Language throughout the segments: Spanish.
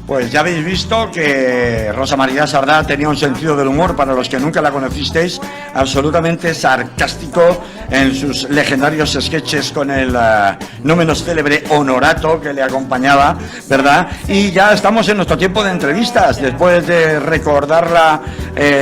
Pues ya habéis visto que Rosa María Sardá tenía un sentido del humor, para los que nunca la conocisteis, absolutamente sarcástico en sus legendarios sketches con el no menos célebre Honorato que le acompañaba, ¿verdad? Y ya estamos en nuestro tiempo de entrevistas, después de recordarla,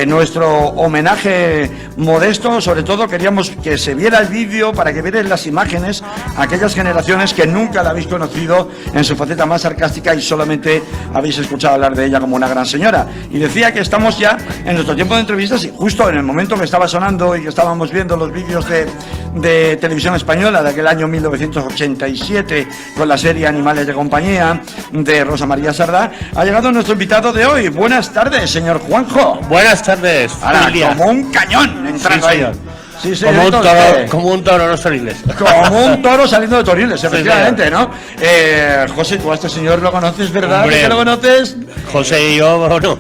nuestro homenaje modesto. Sobre todo queríamos que se viera el vídeo para que vierais las imágenes a aquellas generaciones que nunca la habéis conocido en su faceta más sarcástica y solamente habéis escuchado hablar de ella como una gran señora. Y decía que estamos ya en nuestro tiempo de entrevistas y justo en el momento que estaba sonando y que estábamos viendo los vídeos de televisión española de aquel año 1987 con la serie Animales de Compañía de Rosa María Sardá, ha llegado nuestro invitado de hoy. Buenas tardes, señor Juanjo. Buenas tardes. Ahora, como un cañón entrando ahí. Sí, sí, como un toro, los Toriles. Como un toro saliendo de Toriles, efectivamente, ¿no? José, tú a este señor lo conoces, ¿verdad? Hombre, ¿Que lo conoces? José y yo, bueno,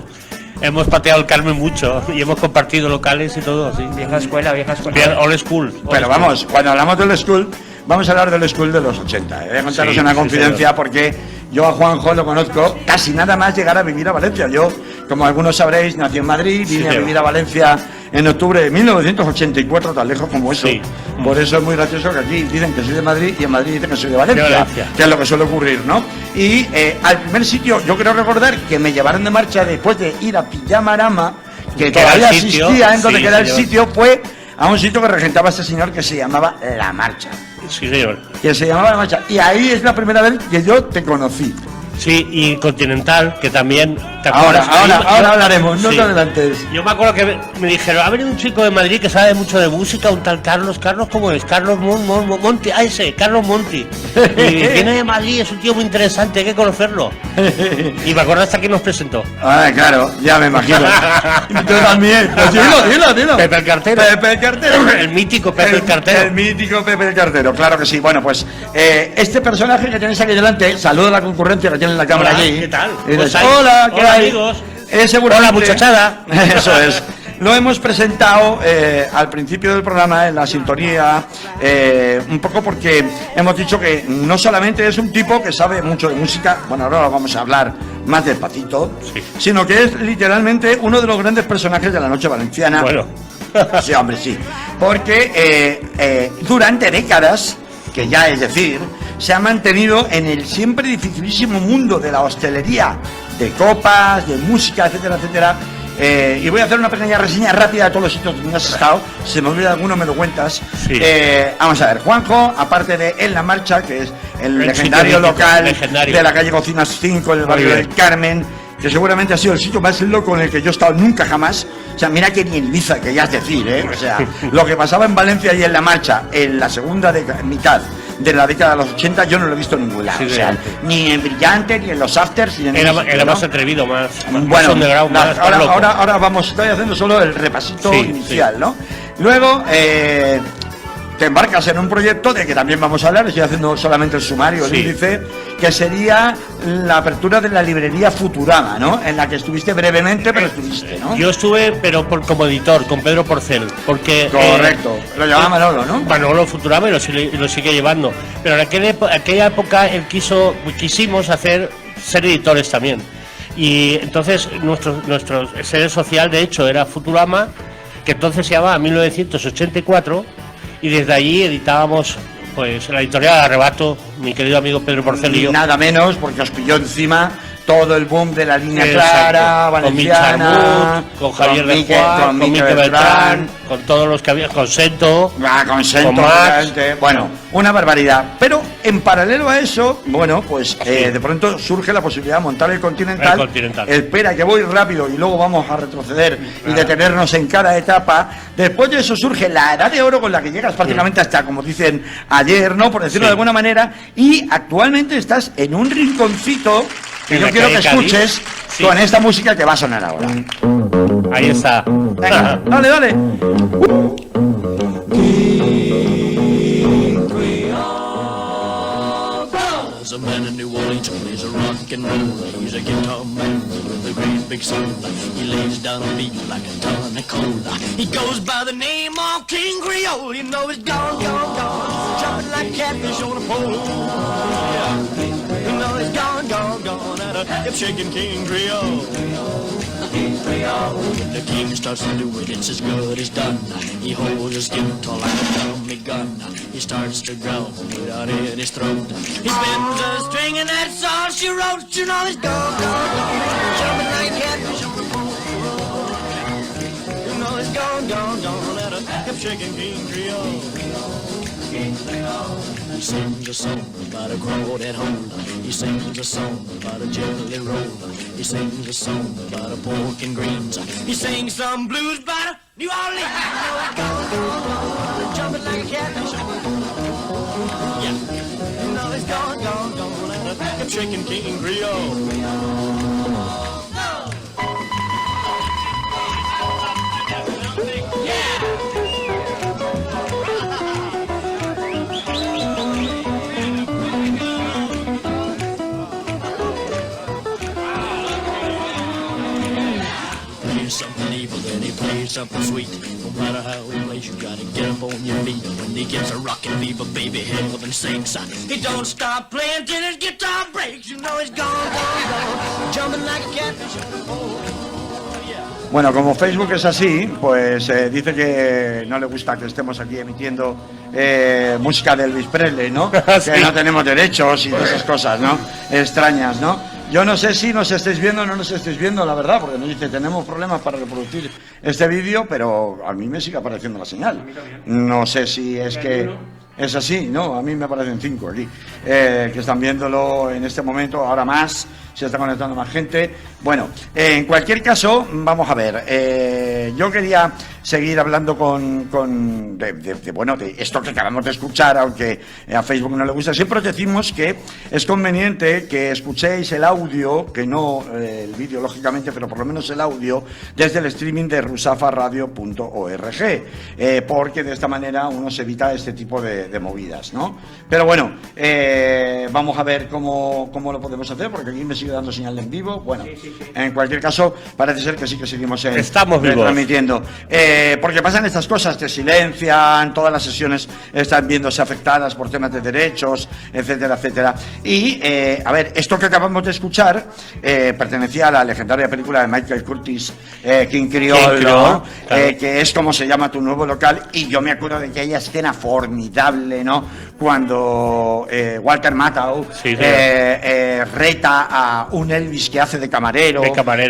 hemos pateado el Carmen mucho y hemos compartido locales y todo, sí. Vieja escuela. Old school. Pero vamos, cuando hablamos del school, vamos a hablar del school de los 80. Voy a contaros una confidencia porque yo a Juanjo lo conozco casi nada más llegar a vivir a Valencia. Yo, como algunos sabréis, nací en Madrid, vine a vivir a Valencia en octubre de 1984, tan lejos como eso. Sí. Por eso es muy gracioso que aquí dicen que soy de Madrid y en Madrid dicen que soy de Valencia, que es lo que suele ocurrir, ¿no? Y al primer sitio, yo creo recordar que me llevaron de marcha después de ir a Pillamarama, que todavía existía en donde queda el sitio, fue a un sitio que regentaba este señor que se llamaba La Marcha. Sí, señor. Que se llamaba La Marcha. Y ahí es la primera vez que yo te conocí. Sí, y Continental, que también... Ahora hablaremos, no te adelantes. Yo me acuerdo que me dijeron, ha venido un chico de Madrid que sabe mucho de música, un tal Carlos, ¿cómo es? Carlos Monti, Carlos Monti. Y viene de Madrid, es un tío muy interesante, hay que conocerlo. Y me acuerdo hasta que nos presentó. Ah, claro, ya me imagino. Yo también. Dilo. Pepe el Cartero. El mítico Pepe el Cartero. El mítico Pepe el Cartero, claro que sí. Bueno, pues este personaje que tenéis aquí delante, saluda a la concurrencia que tiene en la cámara. Hola, allí. ¿qué tal? Hola, ¿qué hay? Amigos. Hola, muchachada. Eso es. Lo hemos presentado al principio del programa en la sintonía, un poco porque hemos dicho que no solamente es un tipo que sabe mucho de música, bueno, ahora lo vamos a hablar más despacito, sino que es literalmente uno de los grandes personajes de la noche valenciana. Bueno. Sí, hombre, sí. Porque durante décadas, que ya es decir, se ha mantenido en el siempre dificilísimo mundo de la hostelería, de copas, de música, etcétera, etcétera. Y voy a hacer una pequeña reseña rápida de todos los sitios donde has estado. Si se me olvida alguno, me lo cuentas. Sí. Vamos a ver, Juanjo, aparte de En La Marcha, que es el legendario local de la calle Cocinas 5, en el barrio del Carmen, que seguramente ha sido el sitio más loco en el que yo he estado nunca jamás. O sea, mira que ni en Ibiza, que ya es decir, O sea, lo que pasaba en Valencia y en La Marcha en la segunda mitad de la década de los 80 yo no lo he visto en ningún lado. Sí, o sea, ni en Brillante, ni en los afters, ni en era más atrevido, más bueno, underground, ahora estoy haciendo solo el repasito inicial, ¿no? Luego te embarcas en un proyecto de que también vamos a hablar, estoy haciendo solamente el sumario, el índice, que sería la apertura de la librería Futurama, ¿no? En la que estuviste brevemente, pero estuviste, ¿no? Yo estuve, pero como editor, con Pedro Porcel, porque... Correcto, lo llevaba Manolo, ¿no? Manolo Futurama y lo sigue llevando, pero en aquella época quisimos ser editores también, y entonces nuestro sede social, de hecho, era Futurama, que entonces se llamaba 1984, y desde allí editábamos pues la editorial Arrebato, mi querido amigo Pedro Porcel y yo. Nada menos, porque os pilló encima todo el boom de la línea clara, valenciana, con Javier de Juan, con Miquel Beltrán, con todos los que había, con Sento, con Max. Bueno, una barbaridad. Pero en paralelo a eso, bueno, pues de pronto surge la posibilidad de montar el Continental. Espera que voy rápido y luego vamos a retroceder y detenernos en cada etapa. Después de eso surge la edad de oro con la que llegas prácticamente hasta, como dicen ayer, ¿no? Por decirlo de alguna manera. Y actualmente estás en un rinconcito que yo quiero que escuches con esta música que va a sonar ahora. Ahí está. Venga, dale. A man in New Orleans plays a rock and roll. He's a guitar man with a great big soul. He lays down a beat like a ton of cola. He goes by the name of King Creole. You know he's gone, jumping like catfish on a pole. You know he's gone. gone at a hip-shaking King Creole. When the king starts to do it, it's as good as done. He holds his skin tall like a Tommy gun. He starts to growl without in his throat. He spins a string and that's all she wrote. You know he's gone, jumping like a catfish on the pole. You know he's gone at a hip-shaking King Creole. He sings a song about a crawdad hole. He sings a song about a jelly roll. He sings a song about a pork and greens. He sings some blues about a New Orleans. Jumping like a catfish. Yeah, you know he's gone at a hip-shaking King Creole. Something evil, then he plays something sweet. No matter how he plays, you gotta get up on your feet. When he gets a rockin' fever, baby, hell and sings. He don't stop playing till his guitar breaks. You know he's gone, jumping like a catfish on the pole. Bueno, como Facebook es así, pues dice que no le gusta que estemos aquí emitiendo música de Elvis Presley, ¿no? Sí. Que no tenemos derechos y todas esas cosas, ¿no? Extrañas, ¿no? Yo no sé si nos estáis viendo o no nos estáis viendo, la verdad, porque nos dice tenemos problemas para reproducir este vídeo, pero a mí me sigue apareciendo la señal. No sé si es que es así, ¿no? A mí me aparecen 5 aquí, que están viéndolo en este momento, ahora más, se está conectando más gente. Bueno, en cualquier caso, vamos a ver, yo quería seguir hablando de esto que acabamos de escuchar, aunque a Facebook no le gusta. Siempre os decimos que es conveniente que escuchéis el audio, que no el vídeo lógicamente, pero por lo menos el audio, desde el streaming de rusafaradio.org, porque de esta manera uno se evita este tipo de movidas, ¿no? Pero bueno, vamos a ver cómo lo podemos hacer, porque aquí me sigue dando señal en vivo. Bueno, sí. En cualquier caso, parece ser que sí que seguimos estamos vivos, transmitiendo. Porque pasan estas cosas, te silencian, todas las sesiones están viéndose afectadas por temas de derechos, etcétera, etcétera. Y, a ver, esto que acabamos de escuchar pertenecía a la legendaria película de Michael Curtis, King Creole, ¿no? Claro. Que es como se llama Tu Nuevo Local, y yo me acuerdo de aquella escena formidable, ¿no? Cuando Walter Matthau reta a un Elvis que hace de camarero.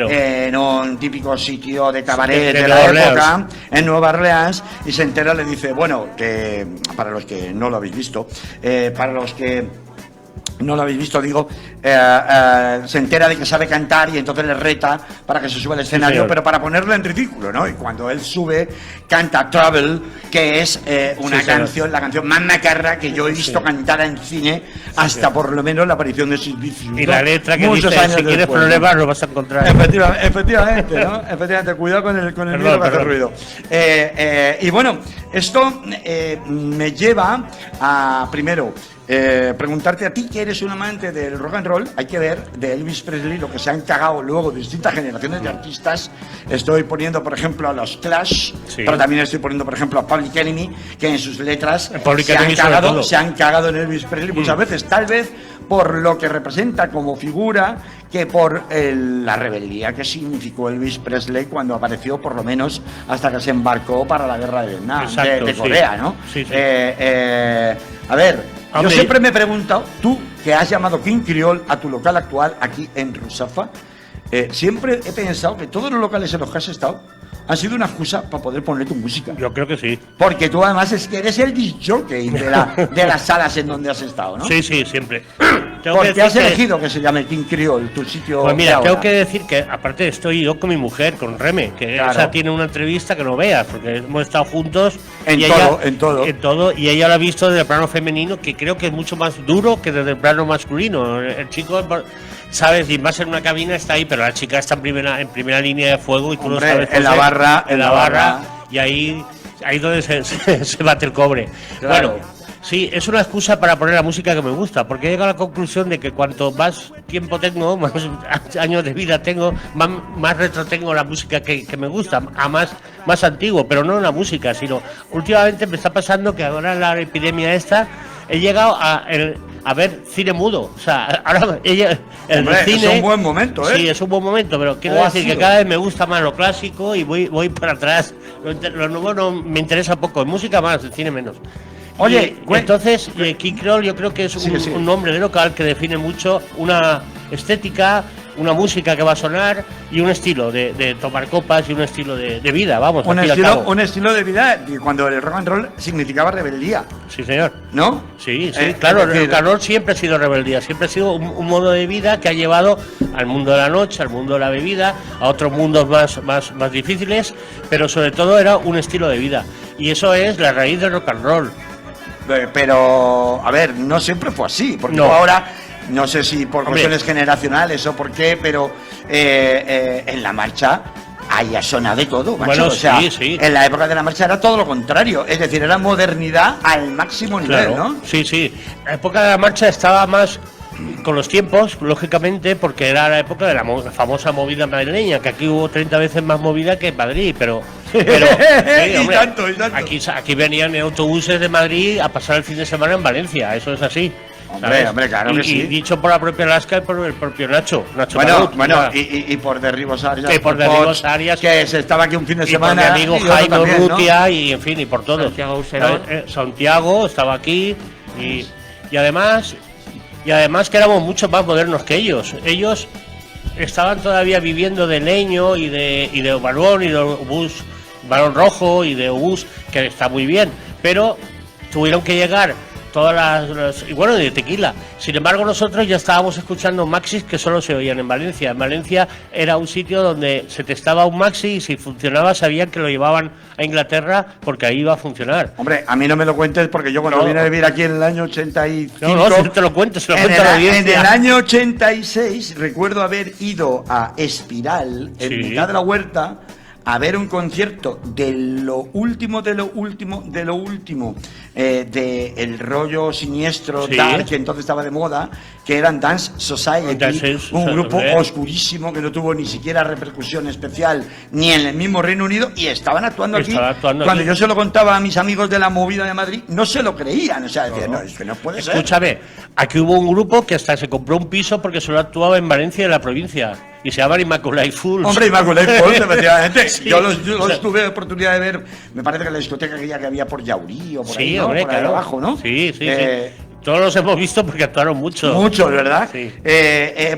En un típico sitio de cabaret de la época, en Nueva Orleans, y se entera, le dice, bueno, que para los que no lo habéis visto, se entera de que sabe cantar y entonces le reta para que se suba al escenario, sí, pero para ponerlo en ridículo, ¿no? Y cuando él sube, canta Trouble, que es una canción, la canción más macarra que yo he visto cantada en cine hasta por lo menos la aparición de Sid Vicious, y la letra que muchos dice, si quieres problemas lo vas a encontrar. Efectivamente, ¿no? Efectivamente, cuidado con el micro que hace ruido. Y bueno, esto me lleva a, primero, preguntarte a ti, que eres un amante del rock and roll. Hay que ver de Elvis Presley lo que se han cagado luego distintas generaciones de artistas. Estoy poniendo, por ejemplo, a los Clash, pero también estoy poniendo, por ejemplo, a Public Enemy, que en sus letras se han cagado en Elvis Presley muchas veces, tal vez por lo que representa como figura, que por la rebeldía que significó Elvis Presley cuando apareció, por lo menos hasta que se embarcó para la guerra de Vietnam, de Corea, ¿no? A ver, yo siempre me he preguntado, tú que has llamado King Creole a tu local actual aquí en Rusafa, siempre he pensado que todos los locales en los que has estado han sido una excusa para poder poner tu música. Yo creo que sí. Porque tú además es que eres el disc jockey de las salas en donde has estado, ¿no? Sí, siempre. Porque has elegido que se llame King Creole, tu sitio. Pues mira, tengo que decir que aparte estoy yo con mi mujer, con Reme, que esa tiene una entrevista que no veas, porque hemos estado juntos en todo, y ella lo ha visto desde el plano femenino, que creo que es mucho más duro que desde el plano masculino. El chico, sabes, y más en una cabina está ahí, pero la chica está en primera línea de fuego y tú lo sabes. En la barra, y ahí donde se bate el cobre. Claro. Bueno, sí, es una excusa para poner la música que me gusta, porque he llegado a la conclusión de que cuanto más tiempo tengo, más años de vida tengo, más retro tengo la música que me gusta, a más antiguo, pero no la música, sino últimamente me está pasando que ahora la epidemia esta, he llegado a a ver cine mudo. O sea, ahora ella, Hombre, cine, es un buen momento, ¿eh? Sí, es un buen momento, pero quiero ¿O ha decir que sido? cada vez me gusta más lo clásico y voy para atrás. Lo nuevo no me interesa poco, en música más, en cine menos. Oye, entonces, King Kroll yo creo que es un nombre de local que define mucho una estética, una música que va a sonar y un estilo de tomar copas y un estilo de vida, vamos. Un al fin y al estilo, cabo. un estilo de vida que cuando el rock and roll significaba rebeldía, Sí, señor. ¿no? Sí, claro, el calor siempre ha sido rebeldía, siempre ha sido un modo de vida que ha llevado al mundo de la noche, al mundo de la bebida, a otros mundos más difíciles, pero sobre todo era un estilo de vida. Y eso es la raíz del rock and roll. Pero, a ver, no siempre fue así, porque No. ahora, no sé si por Hombre. cuestiones generacionales o por qué, pero en la marcha haya sonado de todo, macho. Bueno, o sea, sí. en la época de la marcha era todo lo contrario, es decir, era modernidad al máximo nivel, Claro, ¿no? sí. La época de la marcha estaba más con los tiempos, lógicamente, porque era la época de la famosa movida madrileña, que aquí hubo 30 veces más movida que en Madrid, pero sí, Y hombre, tanto. Aquí venían en autobuses de Madrid a pasar el fin de semana en Valencia, eso es así. Hombre, ¿sabes? hombre, claro y, que sí. y dicho por la propia Alaska y por el propio Nacho Bueno, Marut, nada. y por Derribos Arias. Que por Derribos Arias, que se estaba aquí un fin de y por semana. mi amigo y otro Jaime también, ¿no? Urrutia y en fin, y por todos. Santiago Auserón. Santiago estaba aquí y además que éramos mucho más modernos que ellos. Ellos estaban todavía viviendo de leño y de balón y de obús, balón rojo y de obús, que está muy bien, pero tuvieron que llegar todas y bueno, de tequila. Sin embargo, nosotros ya estábamos escuchando maxis que solo se oían en Valencia. En Valencia era un sitio donde se testaba un maxi y si funcionaba sabían que lo llevaban a Inglaterra porque ahí iba a funcionar. Hombre, a mí no me lo cuentes porque yo cuando No. vine a vivir aquí en el año 85... No, te lo cuento, se lo cuento a la en audiencia. el año 86 recuerdo haber ido a Espiral, en Sí. mitad de la huerta, a ver un concierto de lo último del rollo siniestro, Sí. dark, que entonces estaba de moda, que eran Dance Society, Dance un Society, grupo ¿eh? oscurísimo que no tuvo ni siquiera repercusión especial ni en el mismo Reino Unido y estaban actuando aquí. Cuando aquí. yo se lo contaba a mis amigos de la movida de Madrid, no se lo creían, o sea, decían, no, es que no puede ser. Escúchame, aquí hubo un grupo que hasta se compró un piso porque solo actuaba en Valencia y en la provincia. Y se llama Immaculate Fools. Hombre, Immaculate Fools, efectivamente. Sí. Yo los tuve oportunidad de ver, me parece que en la discoteca aquella que había por Yaurí o por ahí, ¿no? hombre, por ahí claro. abajo, ¿no? Sí. Todos los hemos visto porque actuaron mucho. Muchos, ¿verdad? Sí.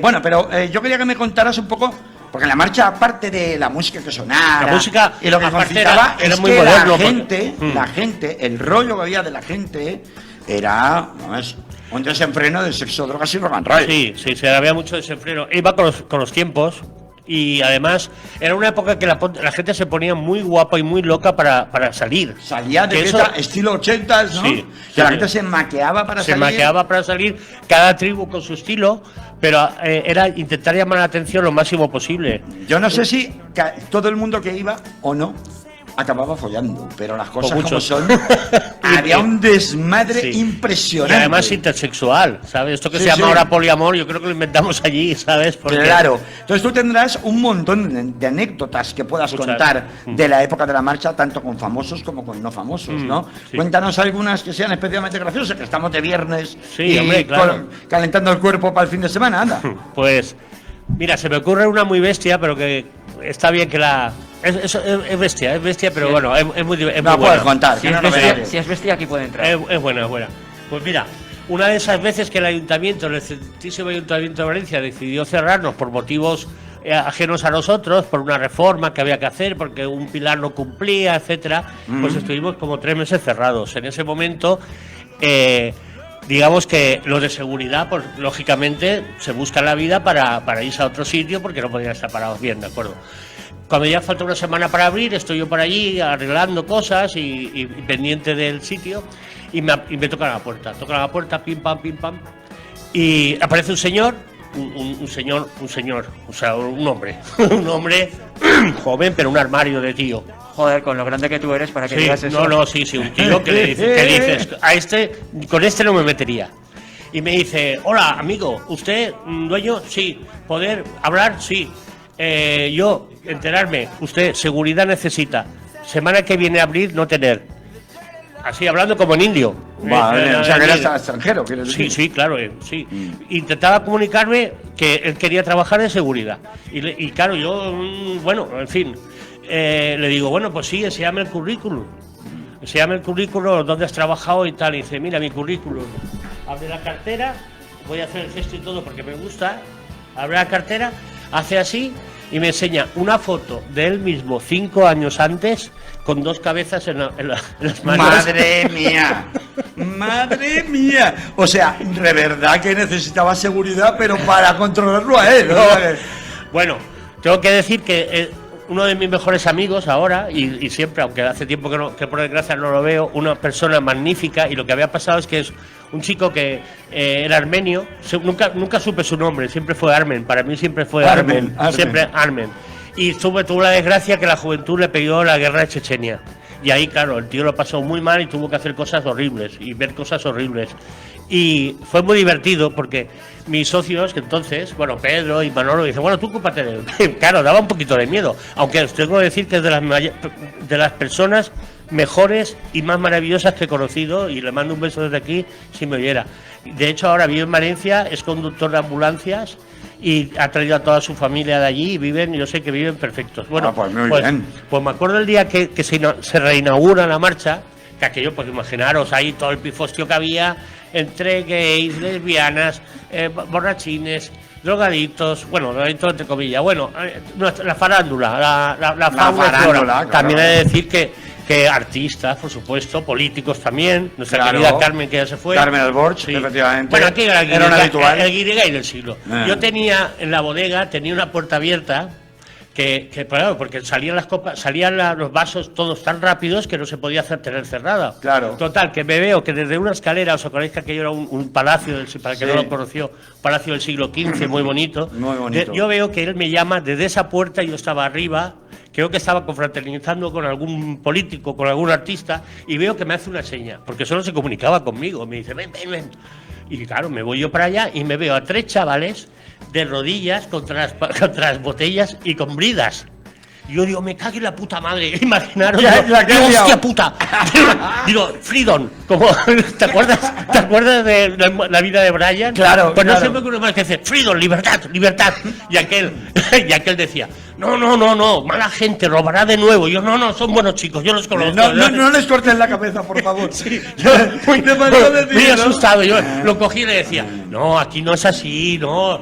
Bueno, pero yo quería que me contaras un poco, porque en la marcha, aparte de la música que sonara, La música, y lo que aparte concitaba era es muy que moderno, la gente, el rollo que había de la gente era, no es, un desenfreno de sexo, drogas y rock and roll. Sí, había mucho desenfreno. Iba con los tiempos. Y además era una época que la gente se ponía muy guapa y muy loca para salir. Salía de Que fiesta estilo 80s, ¿no? Sí, que la sí. gente se maqueaba para salir. Se maqueaba para salir, cada tribu con su estilo, pero era intentar llamar la atención lo máximo posible. Yo no sé si todo el mundo que iba o no acababa follando, pero las cosas como muchos. son, había un desmadre Sí. impresionante. Y además intersexual, ¿sabes? Esto que Sí, se llama sí. ahora poliamor, yo creo que lo inventamos allí, ¿sabes? Porque Claro, entonces tú tendrás un montón de anécdotas que puedas Muchas. contar de la época de la marcha, tanto con famosos como con no famosos, ¿no? sí. Cuéntanos algunas que sean especialmente graciosas, que estamos de viernes Sí, y hombre, claro. calentando el cuerpo para el fin de semana, anda. Pues, mira, se me ocurre una muy bestia, pero que está bien que la... Es bestia, pero Sí. bueno, es muy No buena. la puedes contar, Si que es, no nos bestia, veas. si es bestia, aquí puede entrar. Es buena. Pues mira, una de esas veces que el ayuntamiento, el excelentísimo ayuntamiento de Valencia, decidió cerrarnos por motivos ajenos a nosotros, por una reforma que había que hacer, porque un pilar no cumplía, etcétera, pues estuvimos como 3 meses cerrados. En ese momento, digamos que los de seguridad, pues lógicamente se busca la vida para irse a otro sitio porque no podían estar parados bien, ¿de acuerdo? Cuando ya falta una semana para abrir, estoy yo por allí arreglando cosas y pendiente del sitio y me tocan la puerta. Tocan la puerta, pim pam, y aparece un señor, un señor, o sea, un hombre, un hombre joven, pero un armario de tío. Joder, con lo grande que tú eres para que Sí, digas eso. sí, un tío que le dices, con este no me metería. Y me dice, hola, amigo, ¿usted dueño? Sí. ¿Poder hablar? Sí. Yo, enterarme, usted seguridad necesita. Semana que viene a abrir, no tener. así hablando como en indio. Vale, o sea, que eras extranjero, ¿quieres Sí, decir? sí, claro, sí. Intentaba comunicarme que él quería trabajar en seguridad. Y claro, yo, bueno, en fin, le digo, bueno, pues sí, enséñame el currículum. Enséñame el currículum, dónde has trabajado y tal. Y dice, mira, mi currículum. Abre la cartera, voy a hacer el gesto y todo porque me gusta. Abre la cartera, hace así y me enseña una foto de él mismo 5 años antes con 2 cabezas en las manos. ¡Madre mía! ¡Madre mía! O sea, de verdad que necesitaba seguridad, pero para controlarlo a él, ¿no? Bueno, tengo que decir que uno de mis mejores amigos ahora, y siempre, aunque hace tiempo que por desgracia no lo veo, una persona magnífica, y lo que había pasado es que es un chico que era armenio, nunca supe su nombre, siempre fue Armen, para mí siempre fue Armen. Siempre Armen. Y tuvo la desgracia que la juventud le pegó la guerra de Chechenia. Y ahí, claro, el tío lo pasó muy mal y tuvo que hacer cosas horribles y ver cosas horribles. Y fue muy divertido porque mis socios, que entonces, bueno, Pedro y Manolo, dicen, bueno, tú ocúpate de él. Claro, daba un poquito de miedo, aunque os tengo que decir que es de las personas mejores y más maravillosas que he conocido, y le mando un beso desde aquí si me oyera. De hecho, ahora vive en Valencia, es conductor de ambulancias y ha traído a toda su familia de allí y viven, yo sé que viven perfectos. Bueno, pues muy bien. Pues me acuerdo el día que se reinaugura la marcha, que aquello, pues imaginaros ahí todo el pifostio que había entre gays, lesbianas, borrachines, drogadictos, bueno, drogadictos entre comillas, bueno, la farándula, la fauna y flora. Claro. También he de decir que artistas, por supuesto, políticos también, nuestra querida Carmen, que ya se fue. Carmen Alborch, sí. Efectivamente. Bueno, aquí era el guirigay del siglo. Yo tenía en la bodega, tenía una puerta abierta, claro, porque salían las copas, los vasos todos tan rápidos que no se podía tener cerrada. Claro. Total, que me veo que desde una escalera, os acordáis que aquello era un palacio, para que no lo conoció, palacio del siglo XV, muy bonito. Muy bonito. Yo veo que él me llama desde esa puerta, yo estaba arriba, creo que estaba confraternizando con algún político, con algún artista, y veo que me hace una seña, porque solo se comunicaba conmigo, me dice, ven. Y claro, me voy yo para allá y me veo a 3 chavales de rodillas contra las botellas y con bridas. Y yo digo, me cago en la puta madre, imaginaros, hostia puta. Digo, Freedom, como, ¿te acuerdas de la vida de Brian? Claro, pues claro. No sé por qué uno más que dice, Freedom, libertad. Y aquel decía, no, mala gente, robará de nuevo. Yo, no, son buenos chicos, yo los conozco. No les corten la cabeza, por favor. Sí, yo muy asustado, yo lo cogí y le decía, no, aquí no es así, no,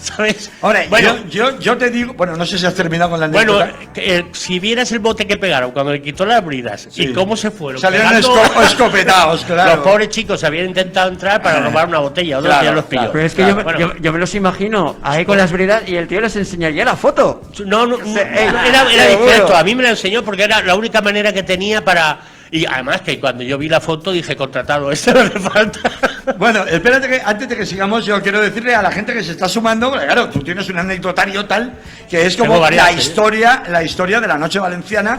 ¿sabes? Ahora, bueno, yo te digo, bueno, no sé si has terminado con la anécdota. Bueno, si vieras el bote que pegaron cuando le quitó las bridas y cómo se fueron. Salieron escopetados, claro. Los pobres chicos habían intentado entrar para robar una botella, otros ya los pilló. Pero es que yo me los imagino ahí con las bridas y el tío les enseñaría la foto. No, era discreto. A mí me la enseñó porque era la única manera que tenía para. Y además que cuando yo vi la foto dije, contratado, esto no hace falta. Bueno, espérate que antes de que sigamos, yo quiero decirle a la gente que se está sumando, porque claro, tú tienes un anecdotario tal, que es como la historia de la noche valenciana,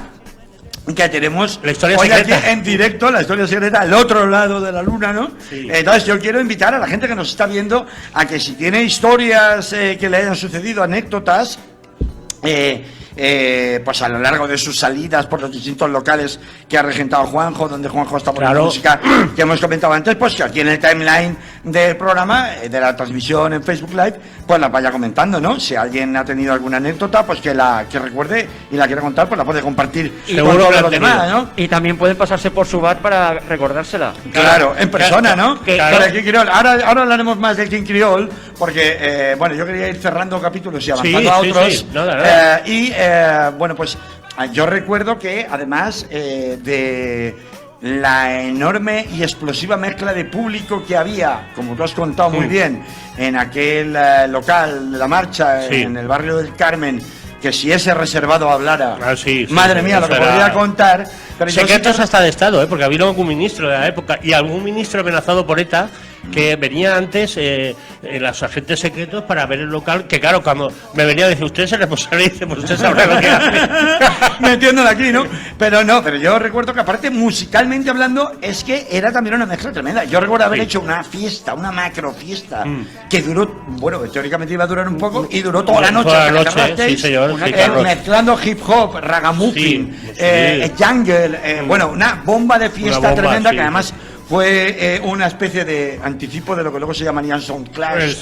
que tenemos la historia hoy secreta. Aquí en directo, la historia secreta, al otro lado de la luna, ¿no? Sí. Entonces yo quiero invitar a la gente que nos está viendo a que si tiene historias que le hayan sucedido, anécdotas, pues a lo largo de sus salidas por los distintos locales que ha regentado Juanjo, donde Juanjo está poniendo música que hemos comentado antes, pues que aquí en el timeline del programa, de la transmisión en Facebook Live, pues la vaya comentando, ¿no? Si alguien ha tenido alguna anécdota, pues que recuerde y la quiera contar, pues la puede compartir con todos los demás, ¿no? Y también pueden pasarse por su bar para recordársela. Claro, en persona, ¿no? Claro. King Creole. Ahora hablaremos más del King Creole, porque, bueno, yo quería ir cerrando capítulos y avanzando a otros. Sí. Nada. Bueno, pues yo recuerdo que además de la enorme y explosiva mezcla de público que había, como tú has contado muy bien, en aquel local de la marcha, en el barrio del Carmen, que si ese reservado hablara, madre mía, lo que podría contar. Pero secretos hasta de Estado, porque había algún ministro de la época y algún ministro amenazado por ETA que venía antes los agentes secretos para ver el local, que claro, cuando me venía a decir, usted es el responsable, dice, pues usted sabrá lo que hace. Metiéndolo aquí, ¿no? Pero yo recuerdo que aparte, musicalmente hablando, es que era también una mezcla tremenda. Yo recuerdo haber hecho una fiesta, una macro fiesta, que duró, bueno, teóricamente iba a durar un poco, y duró toda la noche. Toda la noche, sí, señor. Sí, mezclando hip hop, ragamuffin, jungle, bueno, una bomba de fiesta bomba, tremenda, sí, que además fue una especie de anticipo de lo que luego se llamarían Sound Clash,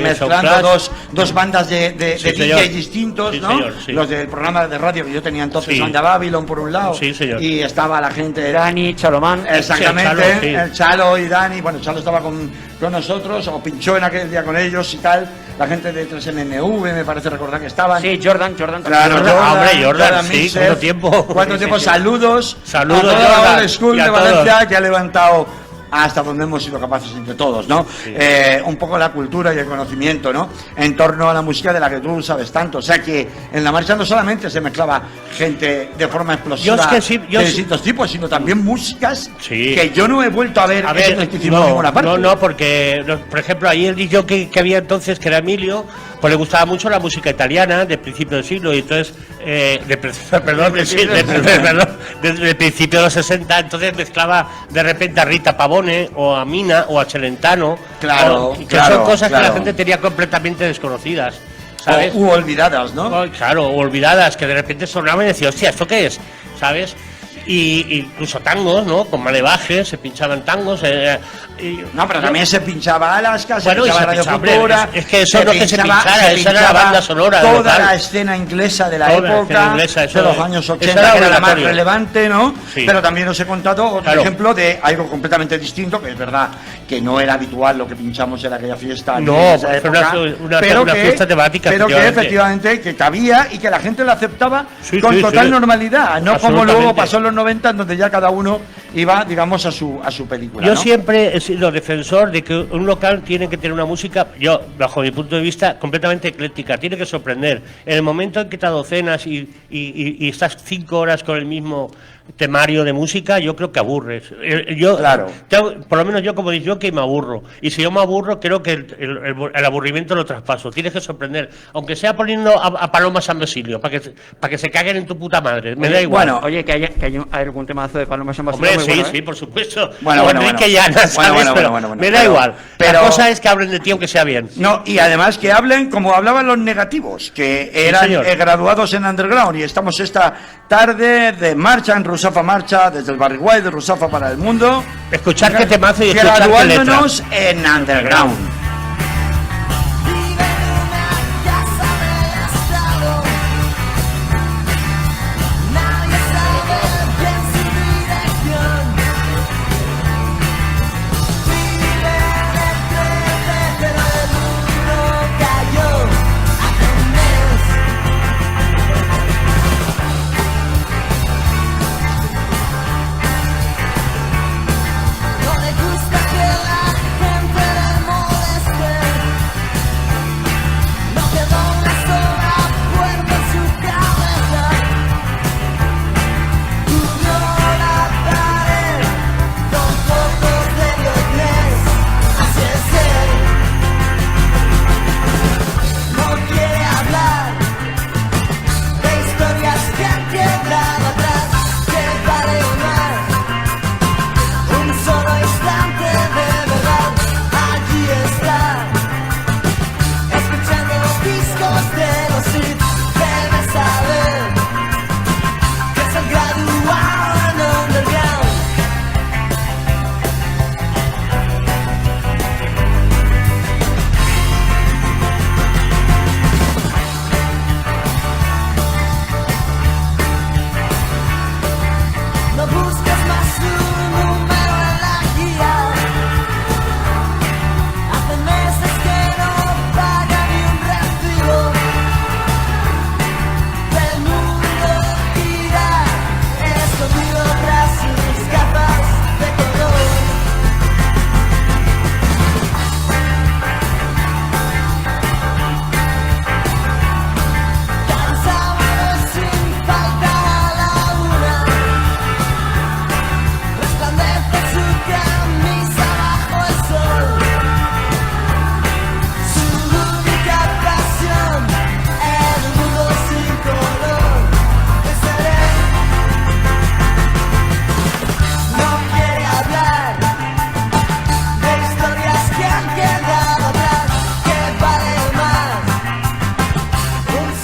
mezclando dos bandas de DJs distintos, sí, ¿no? Señor, sí. Los del programa de radio que yo tenía entonces, Sí. Banda Babylon por un lado, Sí, señor. y estaba la gente Dani, Chalomán. exactamente, Sí, el Chalo, sí. el Chalo y Dani. Bueno, Chalo estaba con nosotros, o pinchó en aquel día con ellos y tal. La gente de 3MNV, me parece recordar que estaban. Sí, Jordan Claro, Jordan, Jordan, sí, Mixer. ¿cuánto tiempo? ¿Cuánto tiempo? Saludos. Saludos, a toda la Jordan, old school y a de todos. Valencia, que ha levantado hasta donde hemos sido capaces entre todos, ¿no? Sí. Un poco la cultura y el conocimiento, ¿no? En torno a la música de la que tú sabes tanto. O sea que en la marcha no solamente se mezclaba gente de forma explosiva Yo es que sí, de distintos tipos, sino también músicas Sí. que yo no he vuelto a ver, en ninguna parte. no, porque, por ejemplo, ahí el DJ que había entonces, que era Emilio, pues le gustaba mucho la música italiana de principio del siglo, y entonces, del principio de los 60, entonces mezclaba de repente a Rita Pavone, o a Mina, o a Celentano, Claro, que claro, son cosas que claro. la gente tenía completamente desconocidas, ¿sabes? U olvidadas, ¿no? Claro, o olvidadas, que de repente sonaban y decía, hostia, ¿esto qué es? ¿Sabes? Y incluso tangos, ¿no? Con Malevaje se pinchaban tangos. No, pero también se pinchaba Alaska, se Bueno, y pinchaba se Radio pinchaba, hombre, Futura. es que eso no es que se pinchara, esa era la banda sonora Toda local. la escena inglesa de la Toda la escena época, inglesa, eso de los es- años eso 80, era que era la más obligatorio. relevante, ¿no? Sí. Pero también os he contado otro Claro. ejemplo de algo completamente distinto, que es verdad que no era habitual lo que pinchamos en aquella fiesta. No, en esa fue una fiesta temática, pero que efectivamente que cabía y que la gente la aceptaba Sí, con sí, total sí. normalidad, no como luego Absolutamente. pasó en los 90, en donde ya cada uno iba, digamos, a su película. Yo ¿no? siempre he sido defensor de que un local tiene que tener una música, yo, bajo mi punto de vista, completamente ecléctica, tiene que sorprender. En el momento en que te adocenas y estás 5 horas con el mismo temario de música, yo creo que aburres. Yo, Claro. por lo menos yo, como digo, que me aburro. Y si yo me aburro, creo que el aburrimiento lo traspaso. Tienes que sorprender, aunque sea poniendo a Paloma San Basilio, para que se caguen en tu puta madre. Me da igual. bueno, Oye, que hay algún temazo de Paloma San Basilio Hombre, muy sí, bueno, sí, por supuesto. Bueno, O bueno, Enrique bueno. Llana, ¿sabes? Bueno, Pero bueno, me da pero- igual. pero- La cosa es que hablen de ti aunque sea bien. No, y además que hablen como hablaban los negativos, que eran señor. graduados en underground, y estamos esta tarde de marcha en Rusafa Marcha, desde el Barry White de Rusafa para el mundo, Escuchar qué temazo y escuchar qué letra. graduándonos en underground. Vive en una casa del estado. Nadie sabe bien su dirección. Vive en el 13, pero el muro cayó hace un mes. No le gusta que la gente le moleste.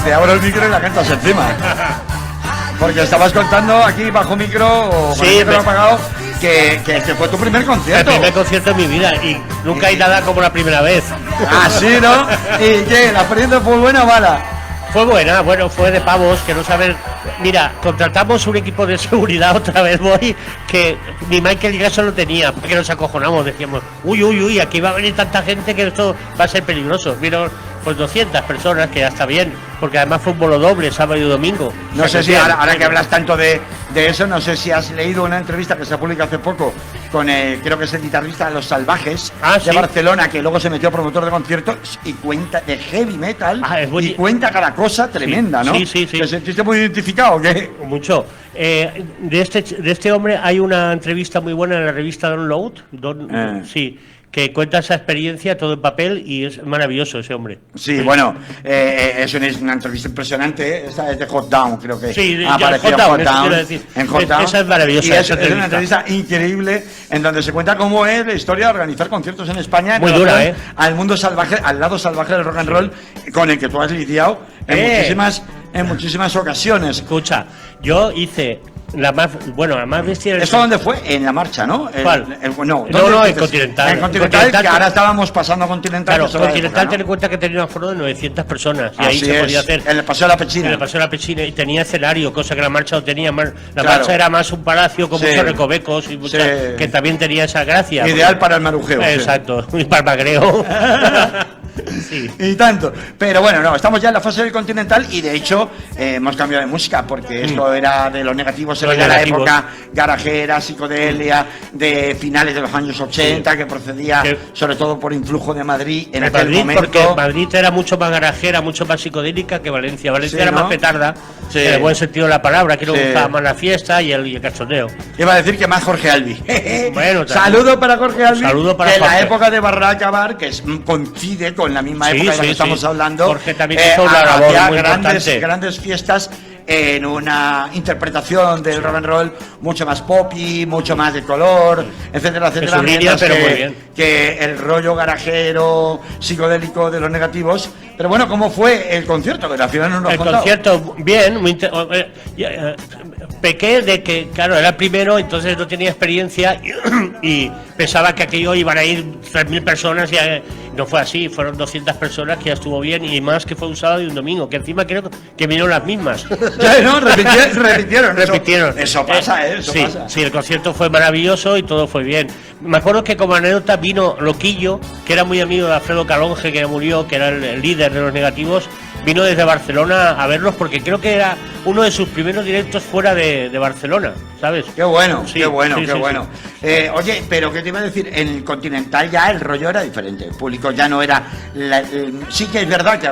te abro el micro y la cantas encima. Porque estabas contando aquí bajo micro o con Sí, el micro apagado que fue tu primer El concierto. primer concierto de mi vida y nunca hay nada como la primera vez. Ah, sí, ¿no? ¿Y qué? ¿La experiencia fue buena o mala? Fue buena, bueno, fue de pavos, que no saber. Mira, contratamos un equipo de seguridad otra vez, voy, que ni Michael Jackson lo tenía, porque nos acojonamos, decíamos, uy, aquí va a venir tanta gente que esto va a ser peligroso. Vieron pues 200 personas, que ya está bien, porque además fue un bolo doble, sábado y domingo. No O sea, sé si bien, ahora que hablas tanto de eso, no sé si has leído una entrevista que se publicó hace poco con creo que es el guitarrista de Los Salvajes de sí. Barcelona, que luego se metió a promotor de conciertos y cuenta de heavy metal es y cuenta cada cosa tremenda, ¿no? sí. ¿Te sentiste muy identificado o qué? Mucho. De este hombre hay una entrevista muy buena en la revista Download, sí, que cuenta esa experiencia todo en papel y es maravilloso ese hombre. Sí, bueno, es una entrevista impresionante, esta es de Hot Down, creo que Sí, apareció Hot Down, eso quiero decir. en Hot Down. Esa es maravillosa, Y esa es una entrevista increíble en donde se cuenta cómo es la historia de organizar conciertos en España. Muy en dura, relación al mundo salvaje, al lado salvaje del rock and roll, con el que tú has lidiado en muchísimas ocasiones. Escucha, yo hice la más bestia del... ¿Eso dónde fue? En la marcha, ¿no? ¿Cuál? No, en Continental. En Continental, que ahora estábamos pasando a Continental. Claro, que es otra Continental, época, ¿no? ten en cuenta que tenía un aforo de 900 personas y ahí Así se es, podía hacer... en el Paseo de la Pechina. En el Paseo de la Pechina y tenía escenario, cosa que la marcha no tenía. La Claro. marcha era más un palacio con Sí. muchos recovecos y que también tenía esa gracia. Ideal para el marujeo. sí. Exacto, y para el magreo. Sí. Y tanto. Pero bueno, no, estamos ya en la fase del Continental y de hecho hemos cambiado de música porque esto era de los negativos, Los era de la negativos. época garajera, psicodelia, de finales de los años 80, que procedía Que- sobre todo por influjo de Madrid en De aquel Madrid, momento. porque Madrid era mucho más garajera, mucho más psicodélica que Valencia. Valencia Sí, era ¿no? más petarda, Sí. en el buen sentido de la palabra, que nos Sí. gustaba más la fiesta y el cachondeo. Iba a decir que más Jorge Albi. Bueno, saludo para Jorge Albi. Saludo para que en la Jorge. época de Barraca Bar, que coincide con la misma Sí, época de la sí, que estamos sí. hablando. Jorge también hizo una labor hacía muy importante. grandes fiestas en una interpretación del rock and roll mucho más poppy, mucho más de color, etcétera, etcétera. su línea, mientras pero que, muy bien. que el rollo garajero, psicodélico de los negativos. Pero bueno, ¿cómo fue el concierto? Que al final no nos has El contado. concierto, bien, pequé de que, claro, era el primero, entonces no tenía experiencia y pensaba que aquello iban a ir 3.000 personas y no fue así, fueron 200 personas, que ya estuvo bien, y más que fue un sábado y un domingo, que encima creo que vinieron las mismas. Ya, ¿no? Repitieron. Repitieron. Eso pasa, eso sí, pasa. sí, el concierto fue maravilloso y todo fue bien. Me acuerdo que como anécdota vino Loquillo, que era muy amigo de Alfredo Calonge, que ya murió, que era el líder de los negativos, vino desde Barcelona a verlos porque creo que era uno de sus primeros directos fuera de Barcelona, ¿sabes? Qué bueno, Sí, qué bueno, sí, qué sí, bueno. Oye, pero ¿qué te iba a decir? En el Continental ya el rollo era diferente. El público ya no era... sí que es verdad que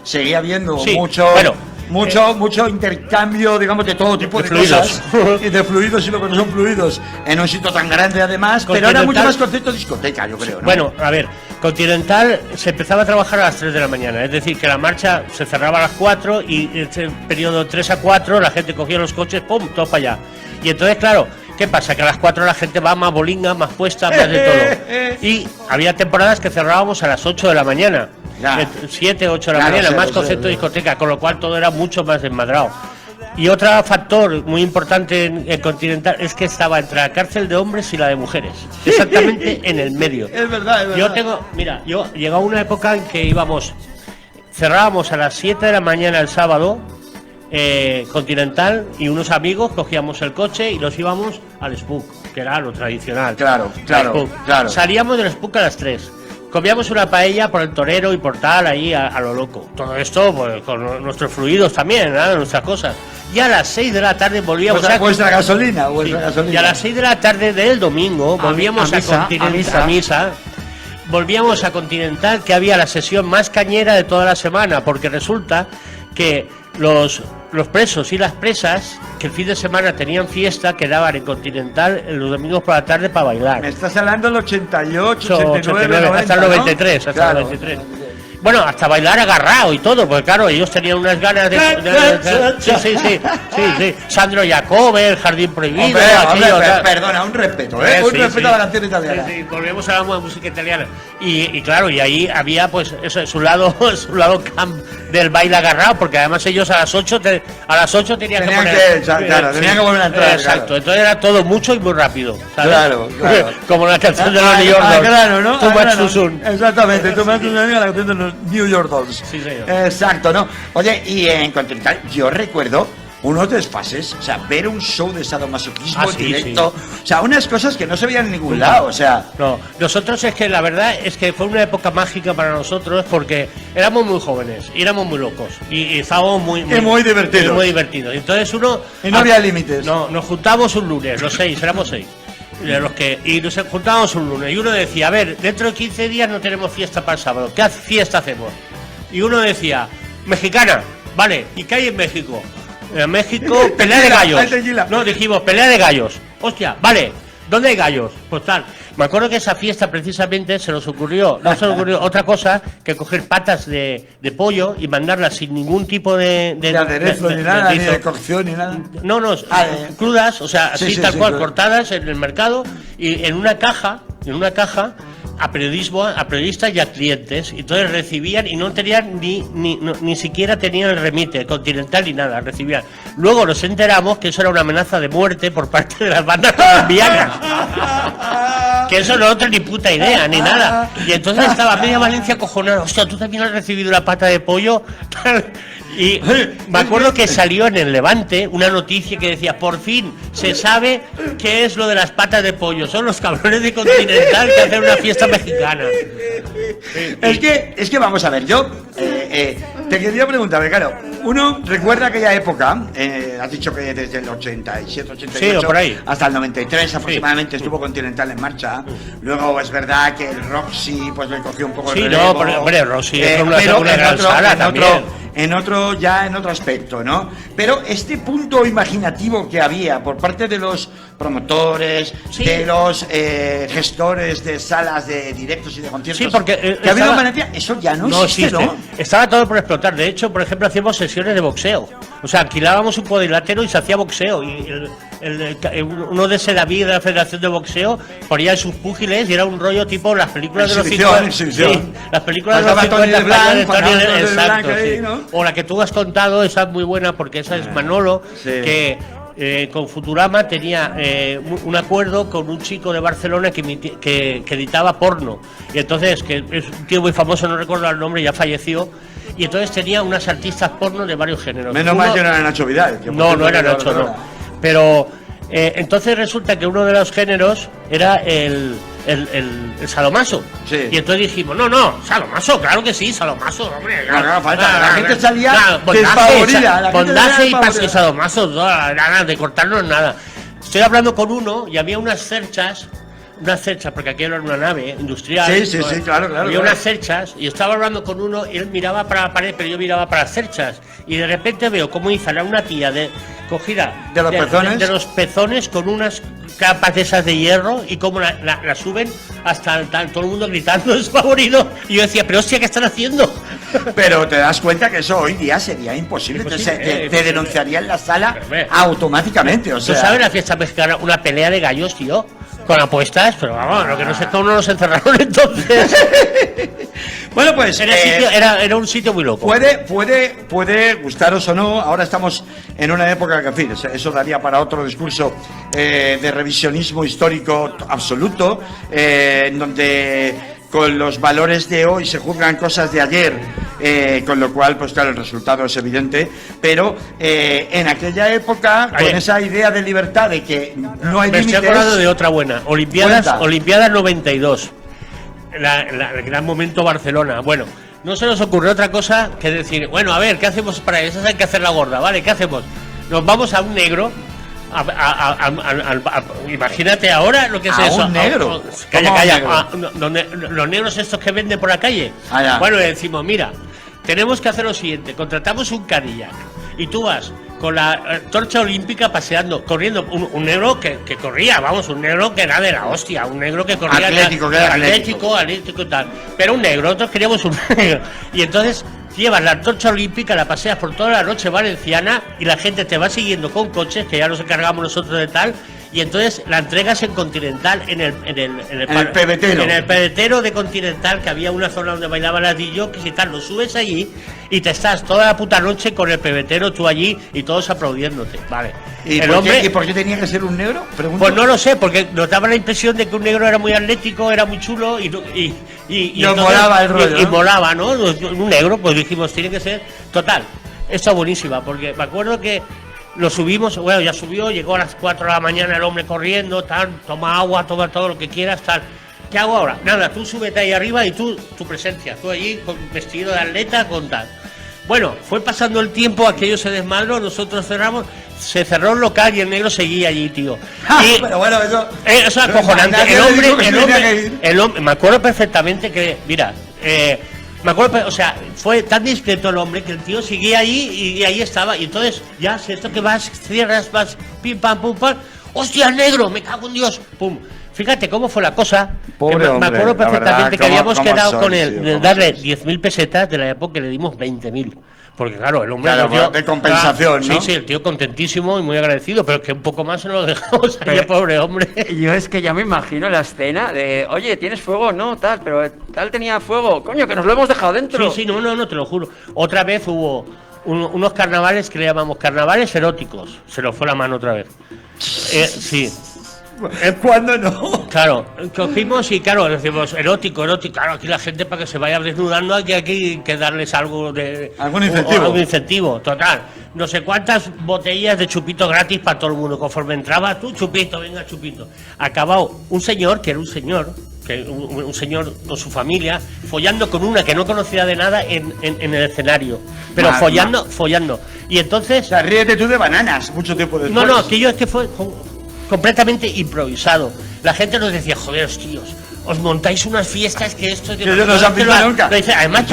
seguía habiendo Sí, mucho... bueno, mucho intercambio, digamos, de todo tipo de fluidos. cosas, y de fluidos y lo que no son fluidos, en un sitio tan grande además, pero era mucho Continental- más concepto discoteca, yo creo, ¿no? Bueno, a ver, Continental se empezaba a trabajar a las 3 de la mañana, es decir, que la marcha se cerraba a las 4 y en ese periodo 3 a 4 la gente cogía los coches, ¡pum!, todo para allá. Y entonces, claro, ¿qué pasa? Que a las 4 la gente va más bolinga, más puesta, más de todo. Y había temporadas que cerrábamos a las 8 de la mañana. Ya. 7, 8 de la Claro, mañana, sí, más sí, concepto sí. de discoteca, con lo cual todo era mucho más desmadrado. Y otro factor muy importante en Continental es que estaba entre la cárcel de hombres y la de mujeres, exactamente en el medio. Es verdad, es verdad. Yo llegaba una época en que cerrábamos a las 7 de la mañana el sábado, Continental, y unos amigos cogíamos el coche y nos íbamos al Spook, que era lo tradicional. Claro, Al claro, Spook. claro. Salíamos del Spook a las 3. Comíamos una paella por el torero y por tal, ahí a lo loco. Todo esto pues, con nuestros fluidos también, ¿no? Nuestras cosas. Y a las 6 de la tarde volvíamos Vuestra gasolina, vuestra Sí, gasolina. y a las 6 de la tarde del domingo volvíamos a misa. Volvíamos a Continental, que había la sesión más cañera de toda la semana, porque resulta que los presos y las presas, que el fin de semana tenían fiesta, quedaban en Continental los domingos por la tarde para bailar. Me estás hablando del 88, 89, 90, hasta el 93, ¿no? hasta Claro. el 93. Bueno, hasta bailar agarrado y todo, porque claro, ellos tenían unas ganas de... Sí, Sí. Sandro Jacobe, El Jardín Prohibido. Hombre, aquello, tal. perdona, un respeto, ¿eh? Un Sí, respeto sí. a la canción italiana. Sí, volvemos a la música italiana. Y claro, y ahí había pues eso, su lado camp del baile agarrado, porque además ellos a las 8 tenían que poner. Tenían que volver a entrar. Exacto, claro. entonces era todo mucho y muy rápido, ¿sabes? Claro. Como la canción de los New York Dolls. Claro, ¿no? Too Much Too Soon. Exactamente, Too Much Too Soon, la canción de los New York Dolls. Sí, señor. Exacto, ¿no? Oye, y en Continental, yo recuerdo unos desfases, o sea, ver un show de sadomasoquismo en Sí, directo, o sea, unas cosas que no se veían en ningún lado, o sea. No, nosotros es que la verdad es que fue una época mágica para nosotros porque éramos muy jóvenes y éramos muy locos y estábamos muy divertidos. Muy divertidos. Entonces uno... Y no había límites. No, nos juntábamos un lunes, los 6, éramos 6. Y nos juntábamos un lunes y uno decía, a ver, dentro de 15 días no tenemos fiesta para el sábado, ¿qué fiesta hacemos? Y uno decía, mexicana, vale, ¿y qué hay en México? En México, pelea de gallos. No, dijimos, pelea de gallos. Hostia, vale, ¿dónde hay gallos? Pues tal. Me acuerdo que esa fiesta precisamente se nos ocurrió otra cosa que coger patas de pollo y mandarlas sin ningún tipo de aderezo ni nada, ni de cocción ni nada. No, crudas, o sea, así tal cual, claro. Cortadas en el mercado y en una caja a periodistas y a clientes. Y entonces recibían y no tenían ni siquiera tenían el remite Continental ni nada, recibían. Luego nos enteramos que eso era una amenaza de muerte por parte de las bandas colombianas. Que eso no otra ni puta idea, ni nada. Y entonces estaba media Valencia acojonada. Hostia, ¿tú también has recibido la pata de pollo? Y me acuerdo que salió en el Levante una noticia que decía, por fin se sabe qué es lo de las patas de pollo. Son los cabrones de Continental que hacen una fiesta mexicana. Es que vamos a ver, yo te quería preguntar, claro, uno recuerda aquella época, has dicho que desde el 87, 88 Sí, o por ahí. hasta el 93 aproximadamente estuvo Continental en marcha. Luego es verdad que el Roxy pues le cogió un poco el Sí, relevo. no, pero hombre, Roxy es pero una gran sala también. en otro aspecto, ¿no? Pero este punto imaginativo que había por parte de los promotores, Sí. de los gestores de salas de directos y de conciertos, Sí, porque que ha habido en Valencia, eso ya no existe, ¿no? Estaba todo por explotar. De hecho, por ejemplo, hacíamos sesiones de boxeo. O sea, alquilábamos un cuadrilátero y se hacía boxeo. Y uno de Sedaví de la Federación de Boxeo ponía sus púgiles y era un rollo tipo las películas de los 50. Sí, las películas de los 50 de Tony de exacto, sí. ¿no? O la que tú has contado, esa es muy buena porque esa es Manolo, sí. que con Futurama tenía un acuerdo con un chico de Barcelona que editaba porno. Y entonces, que es un tío muy famoso, no recuerdo el nombre, ya falleció. Y entonces tenía unas artistas porno de varios géneros. Menos mal que no era Nacho Vidal. No era Nacho, no. Pero entonces resulta que uno de los géneros era el sadomaso. Sí. Y entonces dijimos, no, sadomaso, claro que sí, sadomaso, hombre. No, falta. La gente salía despavorida. Bondaje y paso sadomaso, nada, de cortarnos nada. Estoy hablando con uno y había unas cerchas, porque aquello era una nave industrial. Sí, claro. Había unas cerchas y estaba hablando con uno y él miraba para la pared, pero yo miraba para las cerchas. Y de repente veo cómo hizo una tía cogida de los pezones. De los pezones con unas capas de esas de hierro y cómo la suben hasta todo el mundo gritando despavorido. Y yo decía, pero hostia, ¿qué están haciendo? Pero te das cuenta que eso hoy día sería imposible. Te denunciaría en la sala automáticamente. O sea, ¿Tú sabes la fiesta mexicana? Una pelea de gallos, tío. Con apuestas, pero vamos, lo que no sé cómo no nos encerraron entonces. Bueno, pues era un sitio muy loco. Puede gustaros o no. Ahora estamos en una época que, en fin, eso daría para otro discurso de revisionismo histórico absoluto, en donde con los valores de hoy se juzgan cosas de ayer, con lo cual, pues claro, el resultado es evidente, pero en aquella época, con esa idea de libertad, de que no hay límites... Me estoy acordando de otra buena, Olimpiadas 92, el gran momento Barcelona. Bueno, no se nos ocurrió otra cosa que decir, bueno, a ver, ¿qué hacemos para eso? Hay que hacer la gorda, ¿vale? ¿Qué hacemos? Nos vamos a un negro... imagínate ahora lo que es eso. Un negro. Calla. Los negros estos que venden por la calle. Bueno, le decimos, mira, tenemos que hacer lo siguiente: contratamos un Cadillac y tú vas con la torcha olímpica paseando, corriendo, un negro que corría, vamos, un negro que era de la hostia, un negro que corría atlético y tal, pero un negro, nosotros queríamos un negro. Y entonces llevas la antorcha olímpica, la paseas por toda la noche valenciana y la gente te va siguiendo con coches, que ya los encargamos nosotros de tal, y entonces la entregas en Continental, en el pebetero. En el pebetero de Continental, que había una zona donde bailaban las DJs y tal, lo subes allí y te estás toda la puta noche con el pebetero tú allí y todos aplaudiéndote, vale. ¿Y por qué tenía que ser un negro? Pregunto. Pues no lo sé, porque nos daba la impresión de que un negro era muy atlético, era muy chulo y Nos molaba el rollo, y ¿no? molaba, ¿no? Un negro, pues dijimos, tiene que ser total. Está buenísima, porque me acuerdo que lo subimos, bueno, ya subió, llegó a las 4 de la mañana el hombre corriendo, tal, toma agua, toma todo lo que quieras, tal. ¿Qué hago ahora? Nada, tú súbete ahí arriba y tu presencia, tú allí con vestido de atleta, con tal. Bueno, fue pasando el tiempo, aquello se desmadró, nosotros cerramos, se cerró el local y el negro seguía allí, tío. Y, pero bueno, eso es acojonante. El hombre, me acuerdo perfectamente que, mira, me acuerdo, o sea, fue tan discreto el hombre que el tío seguía ahí y ahí estaba. Y entonces, ya, si esto que vas, cierras, vas, pim, pam, pum, pam, ¡hostia, negro! ¡Me cago en Dios! ¡Pum! Fíjate cómo fue la cosa. Pobre me hombre, acuerdo perfectamente verdad, que habíamos ¿cómo quedado sois, con tío? él de ¿Cómo darle sois? 10.000 pesetas, de la época que le dimos 20.000. Porque claro, el hombre... Claro, nos dio- de compensación, ¿no? Sí, el tío contentísimo y muy agradecido, pero es que un poco más se lo dejamos ahí, pobre hombre. Yo es que ya me imagino la escena de, oye, ¿tienes fuego? No, tal, pero tal tenía fuego. Coño, que nos lo hemos dejado dentro. Sí, no, te lo juro. Otra vez hubo unos carnavales que le llamamos carnavales eróticos. Se nos fue la mano otra vez. Sí. ¿Cuándo no? Claro, cogimos y claro, decimos erótico, claro, aquí la gente para que se vaya desnudando aquí hay que darles algo de... Algún incentivo. Algún incentivo, total. No sé cuántas botellas de chupito gratis para todo el mundo. Conforme entraba tú, chupito, venga, chupito. Acabado un señor, que era un señor con su familia, follando con una que no conocía de nada en el escenario. Pero follando. Y entonces... O sea, ríete tú de bananas mucho tiempo después. No, aquello es que fue completamente improvisado. La gente nos decía, joder, tíos, os montáis unas fiestas que esto es Que no nos han visto nunca. Además,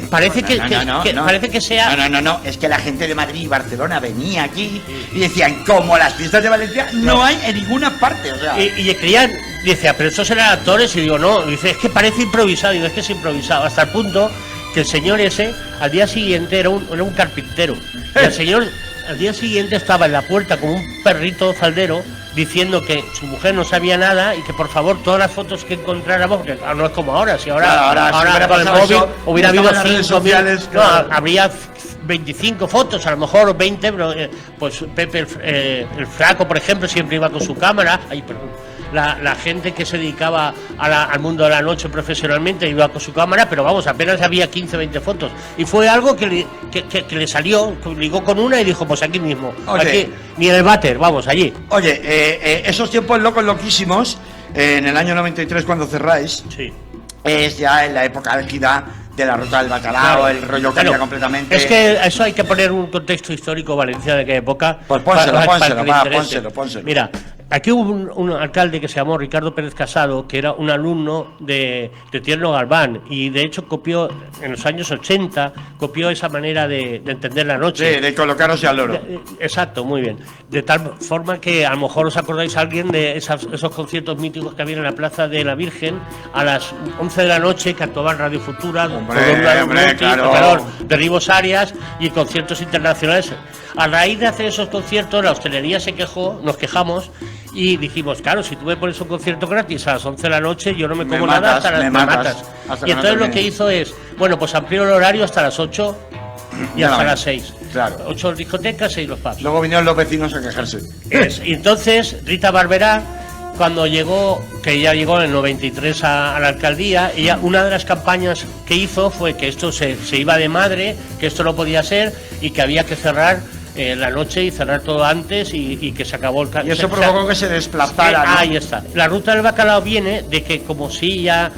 parece que sea... No, es que la gente de Madrid y Barcelona venía aquí y decían, como las fiestas de Valencia no hay en ninguna parte, o sea... Y creían, decía, pero estos eran actores, y digo, no, dice, es que parece improvisado, y digo, es que es improvisado, hasta el punto que el señor ese, al día siguiente, era un carpintero, y el señor, al día siguiente estaba en la puerta como un perrito faldero, diciendo que su mujer no sabía nada y que por favor todas las fotos que encontráramos, porque no es como ahora, si ahora, Claro, si hubiera con el pasado móvil eso, hubiera no habido estaban las redes 5.000, sociales, no, claro. habría 25 fotos, a lo mejor 20, pero pues Pepe el Flaco, por ejemplo, siempre iba con su cámara. Ay, perdón. La gente que se dedicaba al mundo de la noche profesionalmente iba con su cámara, pero vamos, apenas había 15, 20 fotos. Y fue algo que le salió, ligó con una y dijo, pues aquí mismo, Oye. aquí, ni en el váter, vamos, allí. Oye, esos tiempos locos, loquísimos, en el año 93 cuando cerráis, Sí. es ya en la época álgida de la ruta del bacalao, el rollo cambia completamente. Es que eso hay que poner un contexto histórico valenciano de qué época. Pues pónselo, que le interese. pónselo. Mira, aquí hubo un alcalde que se llamó Ricardo Pérez Casado, que era un alumno de Tierno Galván, y de hecho copió, en los años 80, copió esa manera de entender la noche. Sí, de colocaros al loro. Exacto, muy bien. De tal forma que a lo mejor os acordáis alguien de esos conciertos míticos que había en la Plaza de la Virgen a las 11 de la noche, que actuaban Radio Futura, Hombre, claro. Derribos Arias y conciertos internacionales. A raíz de hacer esos conciertos, la hostelería se quejó, nos quejamos y dijimos, claro, si tú me pones un concierto gratis a las 11 de la noche, yo no me como nada hasta las... me matas. Hasta Y que no entonces lo termine. que hizo es, bueno, pues amplió el horario hasta las 8 y Ya hasta ves. las 6. Claro. 8 discotecas, 6 los pubs. Luego vinieron los vecinos a quejarse. Y entonces Rita Barberá, cuando llegó, que ya llegó en el 93 a la alcaldía, ella, una de las campañas que hizo fue que esto se iba de madre, que esto no podía ser y que había que cerrar la noche y cerrar todo antes y que se acabó el... Y eso provocó que se desplazara, ¿no? Ahí está. La ruta del bacalao viene de que como Silla,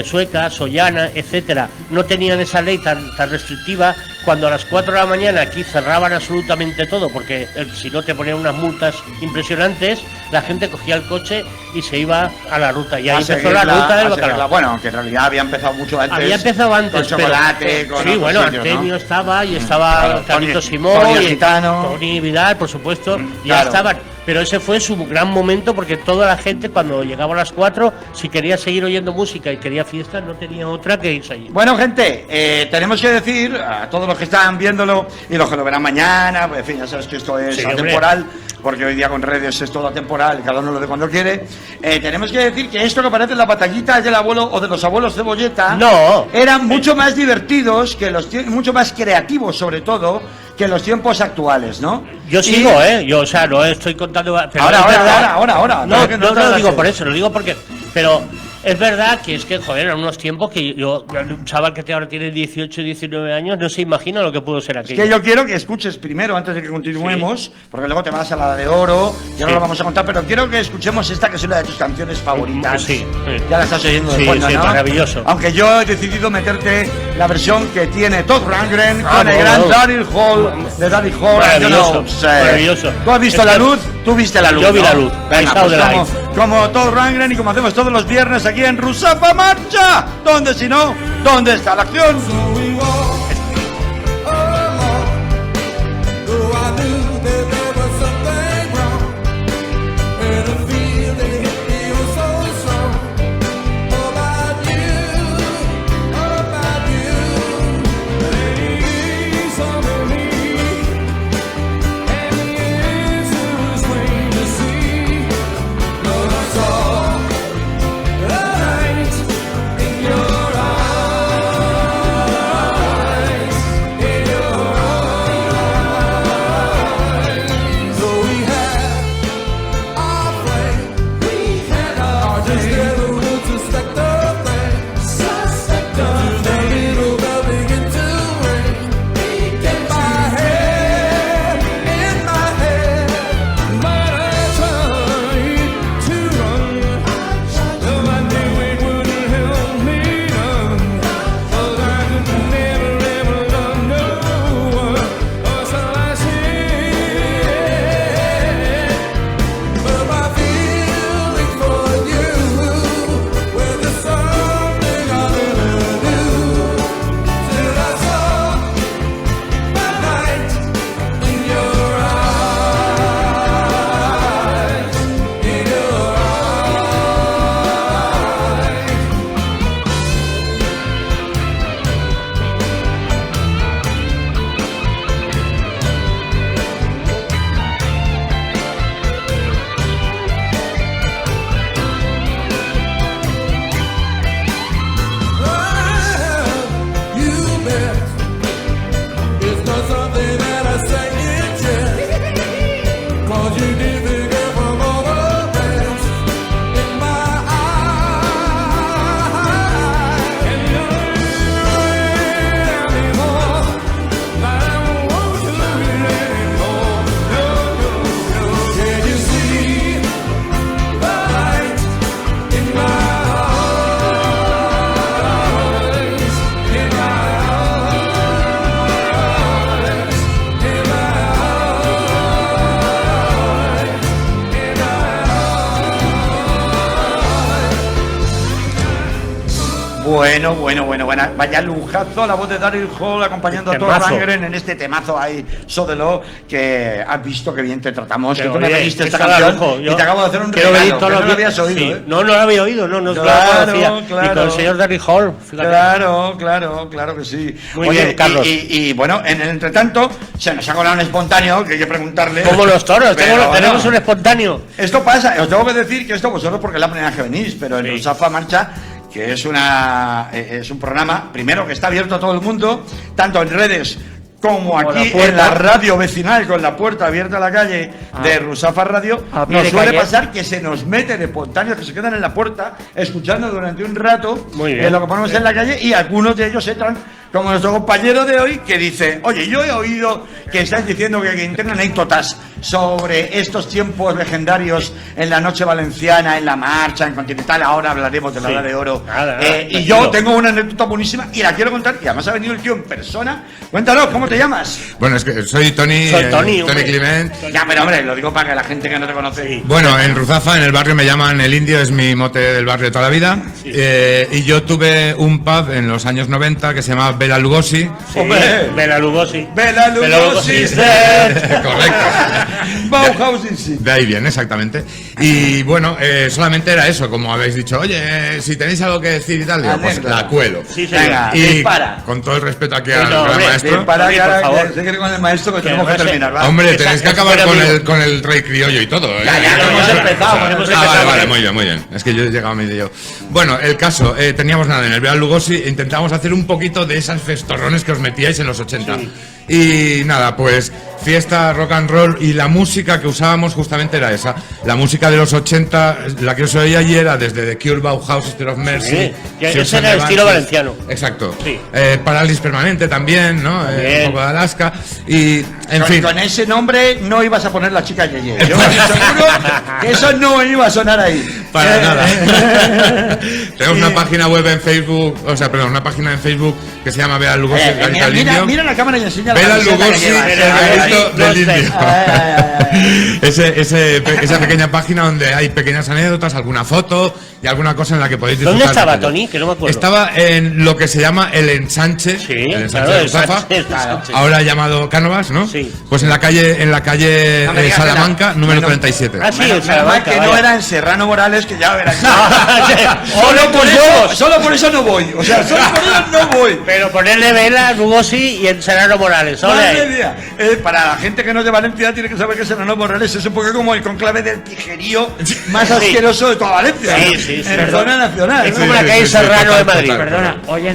Sueca, Sollana, etcétera, no tenían esa ley tan restrictiva, cuando a las 4 de la mañana aquí cerraban absolutamente todo, porque si no te ponían unas multas impresionantes, la gente cogía el coche y se iba a la ruta. Y ahí empezó la ruta del bacalao. Bueno, aunque en realidad había empezado mucho antes. Había empezado antes, con chocolate, con sí, otros bueno, sitios, Artemio ¿no? estaba y estaba Claro, Carlito Tony- Simón, Tony el y Gitano. Tony Vidal, por supuesto, ya Claro. estaban. pero ese fue su gran momento porque toda la gente cuando llegaba a las 4, si quería seguir oyendo música y quería fiesta, no tenía otra que irse allí. Bueno, gente, tenemos que decir a todos los que están viéndolo y los que lo verán mañana, pues, en fin, ya sabes que esto es Sí, atemporal, porque hoy día con redes es todo atemporal y cada uno lo de cuando quiere. Tenemos que decir que esto que parece la batallita del abuelo o de los abuelos Cebolleta, No. eran mucho más divertidos, mucho más creativos sobre todo, que los tiempos actuales, ¿no? Yo Y- sigo, yo, o sea, no estoy contando. Pero Ahora, es ahora, verdad- ahora. No, Que no lo tardas digo en- por eso, lo digo porque. Pero es verdad que es que, joder, eran unos tiempos que yo, un chaval que ahora tiene 18, 19 años, no se imagina lo que pudo ser Es aquello. que yo quiero que escuches primero, antes de que continuemos, porque luego te vas a la de oro, ya no Sí. lo vamos a contar, pero quiero que escuchemos esta que es una de tus canciones favoritas. Sí, sí. Ya la estás oyendo de Sí, fondo, sí, ¿no? maravilloso. Aunque yo he decidido meterte la versión que tiene Todd Rundgren Ah, con el no, gran no. Daryl Hall, de Daryl Hall. Maravilloso, you know, maravilloso. ¿Tú has visto Es la que- luz? Tú viste la luz. Yo vi ¿no? la luz. I Venga, saw pues the como Todd Rundgren y como hacemos todos los viernes aquí en Rusafa Marcha. ¿Dónde si no? ¿Dónde está la acción? Bueno, vaya lujazo la voz de Daryl Hall acompañando a Todd Temazo. Rundgren en este temazo ahí, Sódelo, que has visto que bien te tratamos, que tú me oye, pediste esta esa la canción lujo. y Yo te acabo de hacer un quiero regalo, venir que todos no los lo días. habías oído, Sí. ¿eh? No lo había oído, no lo Claro, conocía. claro. Y con el señor Daryl Hall, fíjate. Claro que sí. Muy bien, Carlos. Y bueno, en el entretanto, se nos ha colado un espontáneo que hay que preguntarle. Como los toros, Pero tenemos bueno, un espontáneo. Esto pasa, os tengo que decir que esto vosotros porque es la primera vez que venís, pero en Sí. Rusafa Marcha, que es un programa, primero que está abierto a todo el mundo, tanto en redes como Con aquí la puerta. en la radio vecinal, con la puerta abierta a la calle de Rusafa Radio, A pie nos de suele calle. pasar que se nos meten espontáneos que se quedan en la puerta escuchando durante un rato Muy bien. lo que ponemos en la calle y algunos de ellos entran, como nuestro compañero de hoy, que dice, oye, yo he oído que estáis diciendo que tienen anécdotas sobre estos tiempos legendarios en la noche valenciana, en la marcha, en Continental, ahora hablaremos de la Sí. Edad de Oro. Nada, Y tranquilo. yo tengo una anécdota buenísima y la quiero contar, y además ha venido el tío en persona. Cuéntanos, ¿cómo te llamas? Bueno, es que soy Tony, Soy Tony, hombre. Clement. Ya, pero hombre, lo digo para que la gente que no te conoce... Bueno, en Ruzafa, en el barrio, me llaman El Indio, es mi mote del barrio de toda la vida. Y yo tuve un pub en los años 90 que se llamaba Bela Lugosi. ¡Hombre! Bela Lugosi. Bela Lugosi Lugosi said. Correcto. Bauhaus in sí. De ahí viene, exactamente. Y bueno, solamente era eso, como habéis dicho, oye, si tenéis algo que decir y tal, digo, pues Anécdota. la cuelo. Sí, señor. Venga, Y dispara. con todo el respeto aquí al no, gran hombre, maestro. Dispara, Oye, que por ahora favor. que se quiere con el maestro que tenemos que no sé. terminar, ¿va? Hombre, Esa- tenéis que esa acabar fuera amigo. con el rey criollo y todo. Ya, Claro, hemos claro, empezado, claro. hemos Ah, empezado. vale, muy bien. Es que yo he llegado a medio. Bueno, el caso, teníamos nada, en el Real Lugosi intentábamos hacer un poquito de esas festorrones que os metíais en los 80. Y nada, pues fiesta, rock and roll, y la música que usábamos justamente era esa. La música de los 80, la que os oía allí era desde The Cure, Bauhaus, Sister of Mercy. Sí, que Sons ese and era el the estilo Banshees. valenciano. Exacto. Sí. Parálisis permanente también, ¿no? También. Un poco de Alaska. Y, en fin. Con ese nombre no ibas a poner la chica Yeye. Yo estoy seguro que eso no iba a sonar ahí. Para nada. Tenemos una página web en Facebook, una página en Facebook que se llama Vea Lugosi, el granito del Mira, indio. mira la cámara y enseña la Vela camiseta que Lugosi, llevas. el Ahí, granito ahí, del no sé. indio. Esa pequeña página donde hay pequeñas anécdotas, alguna foto y alguna cosa en la que podéis disfrutar. ¿Dónde estaba, de ello. Tony? Que no me acuerdo. Estaba en lo que se llama el ensanche, Sí, el ensanche claro, de el Ruzafa, Sánchez, Sánchez. ahora llamado Cánovas, ¿no? Sí. Pues en la calle No me digas que Salamanca, era- número Bueno, 37. Ah, sí, Menos el mal Salamanca. que no vaya. era en Serrano Morales, que ya verás. Solo Solo por eso no voy. O sea, solo por eso no voy. Pero ponerle Vela, Lugosi y el Serrano Morales. ole Madre ahí. mía. Para la gente que no es de Valencia tiene que saber que Serrano Morales es un poco como el conclave del tijerío más asqueroso de toda Valencia. Sí, ¿no? sí, sí. En zona nacional. Es ¿no? como la calle Serrano de Madrid. total. Perdona, hoy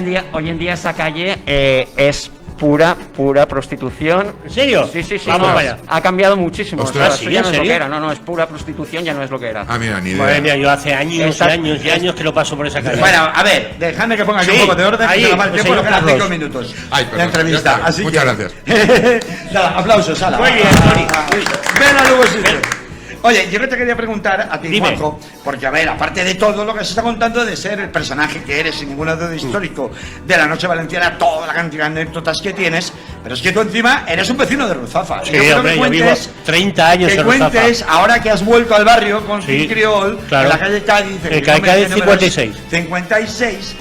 en día esa calle es pura prostitución. ¿En serio? Sí, sí, sí. Vamos no, para allá. ha cambiado muchísimo. Ostras, Eso ¿sí? ya ¿En no es lo serio? que era. No, es pura prostitución, ya no es lo que era. Ah, mira, ni idea. Madre mía, yo hace años y Exacto. años y años que lo paso por esa calle. Bueno, a ver, dejadme que ponga aquí Sí, un poco de orden, ahí, que nos va el pues, tiempo, nos señor quedan 5 Carlos. minutos Ay, de perdón, entrevista. ya está. Así Muchas que... Nada, aplausos, ala. Muy bien, Tony. Ven a Lugo Silver. Oye, yo que te quería preguntar a ti, Dime. Juanjo, porque a ver, aparte de todo lo que se está contando de ser el personaje que eres sin ningún duda histórico de la noche valenciana, toda la cantidad de anécdotas que tienes, pero es que tú encima eres un vecino de Ruzafa. Sí, Yo quiero hombre, que yo vivo cuentes 30 años que en Ruzafa. cuentes, ahora que has vuelto al barrio con Sí, King Criol, claro. en la calle Cádiz, En calle Cádiz 56. 56.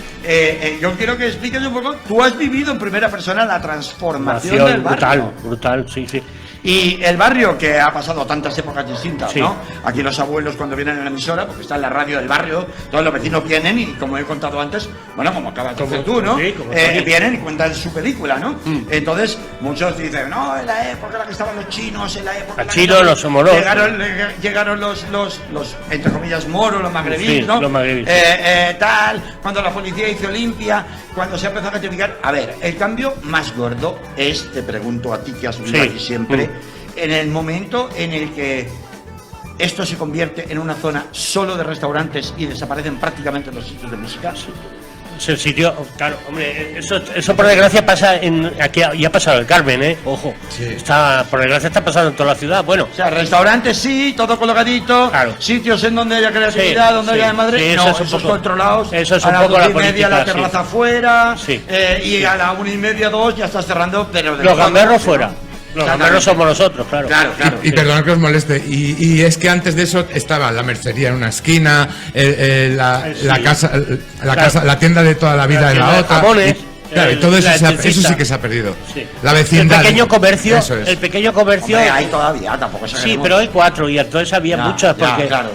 Yo quiero que expliques un poco, tú has vivido en primera persona la transformación del barrio. Brutal, brutal, sí, sí. Y el barrio que ha pasado tantas épocas distintas, Sí. ¿no? Aquí los abuelos cuando vienen a la emisora, porque está en la radio del barrio, todos los vecinos vienen y como he contado antes, bueno, como acabas de hacer tú, ¿no? sí, como Tony. Vienen y cuentan su película, ¿no? Entonces, muchos dicen, no, en la época en la que estaban los chinos, en la época en la que chinos, estaban- los moros. Llegaron los, entre comillas, moros, los magrebíes, Sí, ¿no? los magrebíes. Tal, cuando la policía hizo limpia, cuando se empezó a castigar. A ver, el cambio más gordo es, te pregunto a ti que has vivido Sí. aquí siempre, en el momento en el que esto se convierte en una zona solo de restaurantes y desaparecen prácticamente los sitios de música. Es el sitio, claro, hombre, eso por desgracia pasa aquí ya ha pasado el Carmen, ojo. Está, por desgracia está pasando en toda la ciudad, bueno. O sea, restaurantes sí, todo colocadito, Claro. sitios en donde haya creatividad, Sí, donde sí. haya Madrid, Sí, eso no, es un esos poco- controlados. eso es a un las poco la 12:30 la política, sí. terraza fuera, Sí. y a la 1:30, 2 ya estás cerrando, pero... de Los todo, gamberros ¿no? fuera. Los Exactamente. gamberros somos nosotros, claro. Claro, claro. Y perdona que os moleste, y es que antes de eso estaba la mercería en una esquina, la Sí. casa, Claro. la tienda de toda la vida La en tienda la de otra. jamones, Claro, y todo eso, la eso electricista. sí que se ha perdido. Sí. La vecindad. El pequeño comercio, Eso es. el pequeño comercio. Hombre, hay todavía, tampoco se Sí, pero hay 4 y entonces había Ya, muchas ya, porque claro.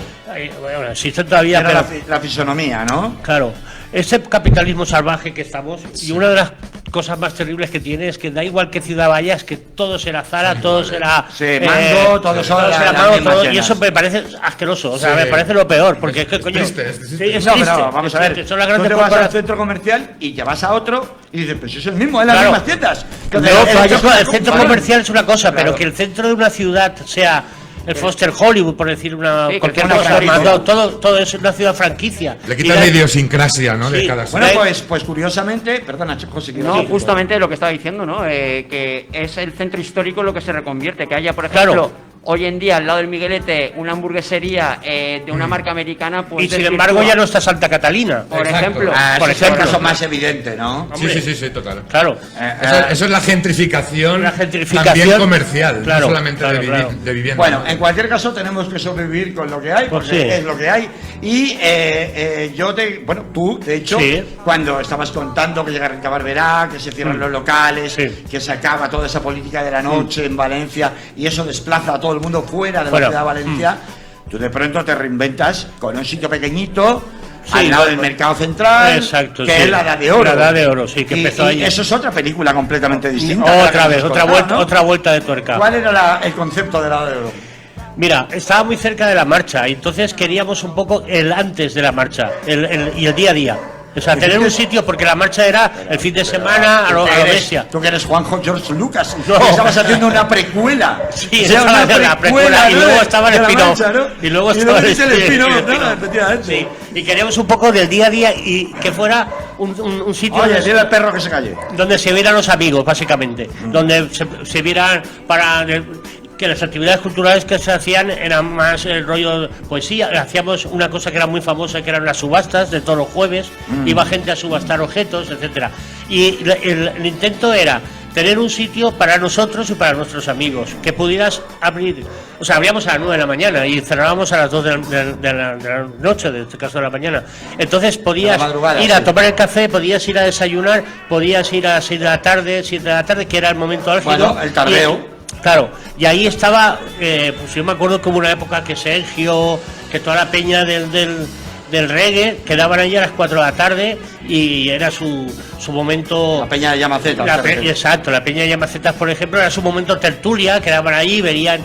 bueno, existen todavía, Era pero la fisonomía, ¿no? claro, ese capitalismo salvaje que estamos y una de las cosas más terribles que tiene es que da igual qué ciudad vayas, que todo será Zara, todo será Sí, Mango, todo son las será Mango, mismas todo, y tiendas. eso me parece asqueroso, o sea, Sí. me parece lo peor, porque es que Es coño, triste, es sí, triste. es No, triste, pero vamos es a ver, triste, son las tú grandes te vas al corporaciones. centro comercial y ya vas a otro y dices, pues es el mismo, es las Claro. mismas tiendas. No, El el centro claro. comercial es una cosa, Claro. pero que el centro de una ciudad sea el Foster Hollywood, por decir Sí, que cualquier fuera cosa, histórico. todo es una ciudad franquicia. Le Y quitas la idiosincrasia, ¿no? De Sí. cada Bueno, Ahí- pues curiosamente, perdona, José, que No, justamente lo que estaba diciendo, ¿no? Que es el centro histórico lo que se reconvierte. Que haya, por ejemplo, Claro. hoy en día al lado del Miguelete una hamburguesería de una marca americana, pues Y sin embargo ya no está Santa Catalina. Por Exacto. ejemplo. por por ejemplo, ejemplo. caso más evidente, ¿no? Sí, sí, total. Claro. Eso es la gentrificación, La gentrificación, también comercial, claro, no solamente claro, de, claro. de vivienda. Bueno, en cualquier caso tenemos que sobrevivir con lo que hay, Pues porque sí. es lo que hay. Y tú, de hecho, Sí. cuando estabas contando que llega Rica Barberá, que se cierran los locales, Sí. que se acaba toda esa política de la noche en Valencia y eso desplaza a todo todo el mundo fuera de Fuera. la ciudad de Valencia, tú de pronto te reinventas con un sitio pequeñito Sí, al lado del no, mercado central, exacto, que sí. es la Edad de Oro. La Edad de Oro, sí, que empezó ahí. Eso es otra película completamente distinta. Otra vez, otra vuelta, ¿no? otra vuelta de tuerca. ¿Cuál era el concepto de la Edad de Oro? Mira, estaba muy cerca de la marcha, y entonces queríamos un poco el antes de la marcha y el día a día. O sea, tener un sitio, porque la marcha era el fin de semana a lo bestia. Tú que eres Juanjo George Lucas, No. que estabas haciendo una precuela. Sí, O sea, estaba haciendo la precuela, y ¿no? luego estaba el de la spin-off. marcha, ¿no? Y luego estaba el el spin-off, spin-off. ¿no? Efectivamente. Sí, y queríamos un poco del día a día y que fuera un sitio Oye, donde, dile al perro que se calle. donde se vieran los amigos, básicamente. Donde se vieran que las actividades culturales que se hacían eran más el rollo poesía. Hacíamos una cosa que era muy famosa, que eran las subastas de todos los jueves. Iba gente a subastar objetos, etcétera. Y el intento era tener un sitio para nosotros y para nuestros amigos, que pudieras abrir. O sea, abríamos a las 9 de la mañana y cerrábamos a las 2 de la noche, en este caso de la mañana. Entonces podías De la madrugada, ir a sí. tomar el café, podías ir a desayunar, podías ir a las 6 de la tarde, 7 de la tarde, que era el momento álgido. Bueno, el tardeo. Claro, y ahí estaba, pues yo me acuerdo que hubo una época que Sergio, que toda la peña del reggae quedaban allí a las 4 de la tarde y era su momento. La peña de Llamacetas. Exacto, la peña de Llamacetas, por ejemplo, era su momento tertulia, quedaban allí, verían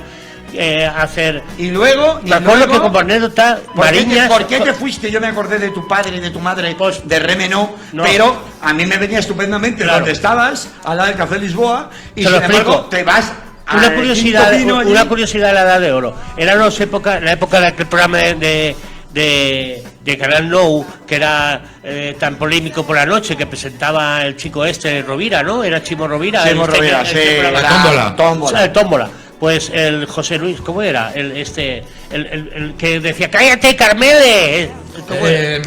hacer. Y luego. Me acuerdo que como anécdota, Mariñas. ¿Por qué te fuiste? Yo me acordé de tu padre y de tu madre, Pues, de Reme no, no. pero a mí me venía estupendamente Claro. donde estabas, al lado del Café Lisboa, y Te sin lo explico. embargo te vas. Una al curiosidad, Quinto Pino allí. una curiosidad de la Edad de Oro. Era la época de aquel programa de Canal Nou, que era tan polémico por la noche, que presentaba el chico Rovira, ¿no? Era Chimo Rovira. Chimo Rovira, sí, programa. la tómbola. Tómbola. El tómbola. Pues el José Luis, ¿cómo era? El que decía, cállate, Carmele. ¿Cómo era?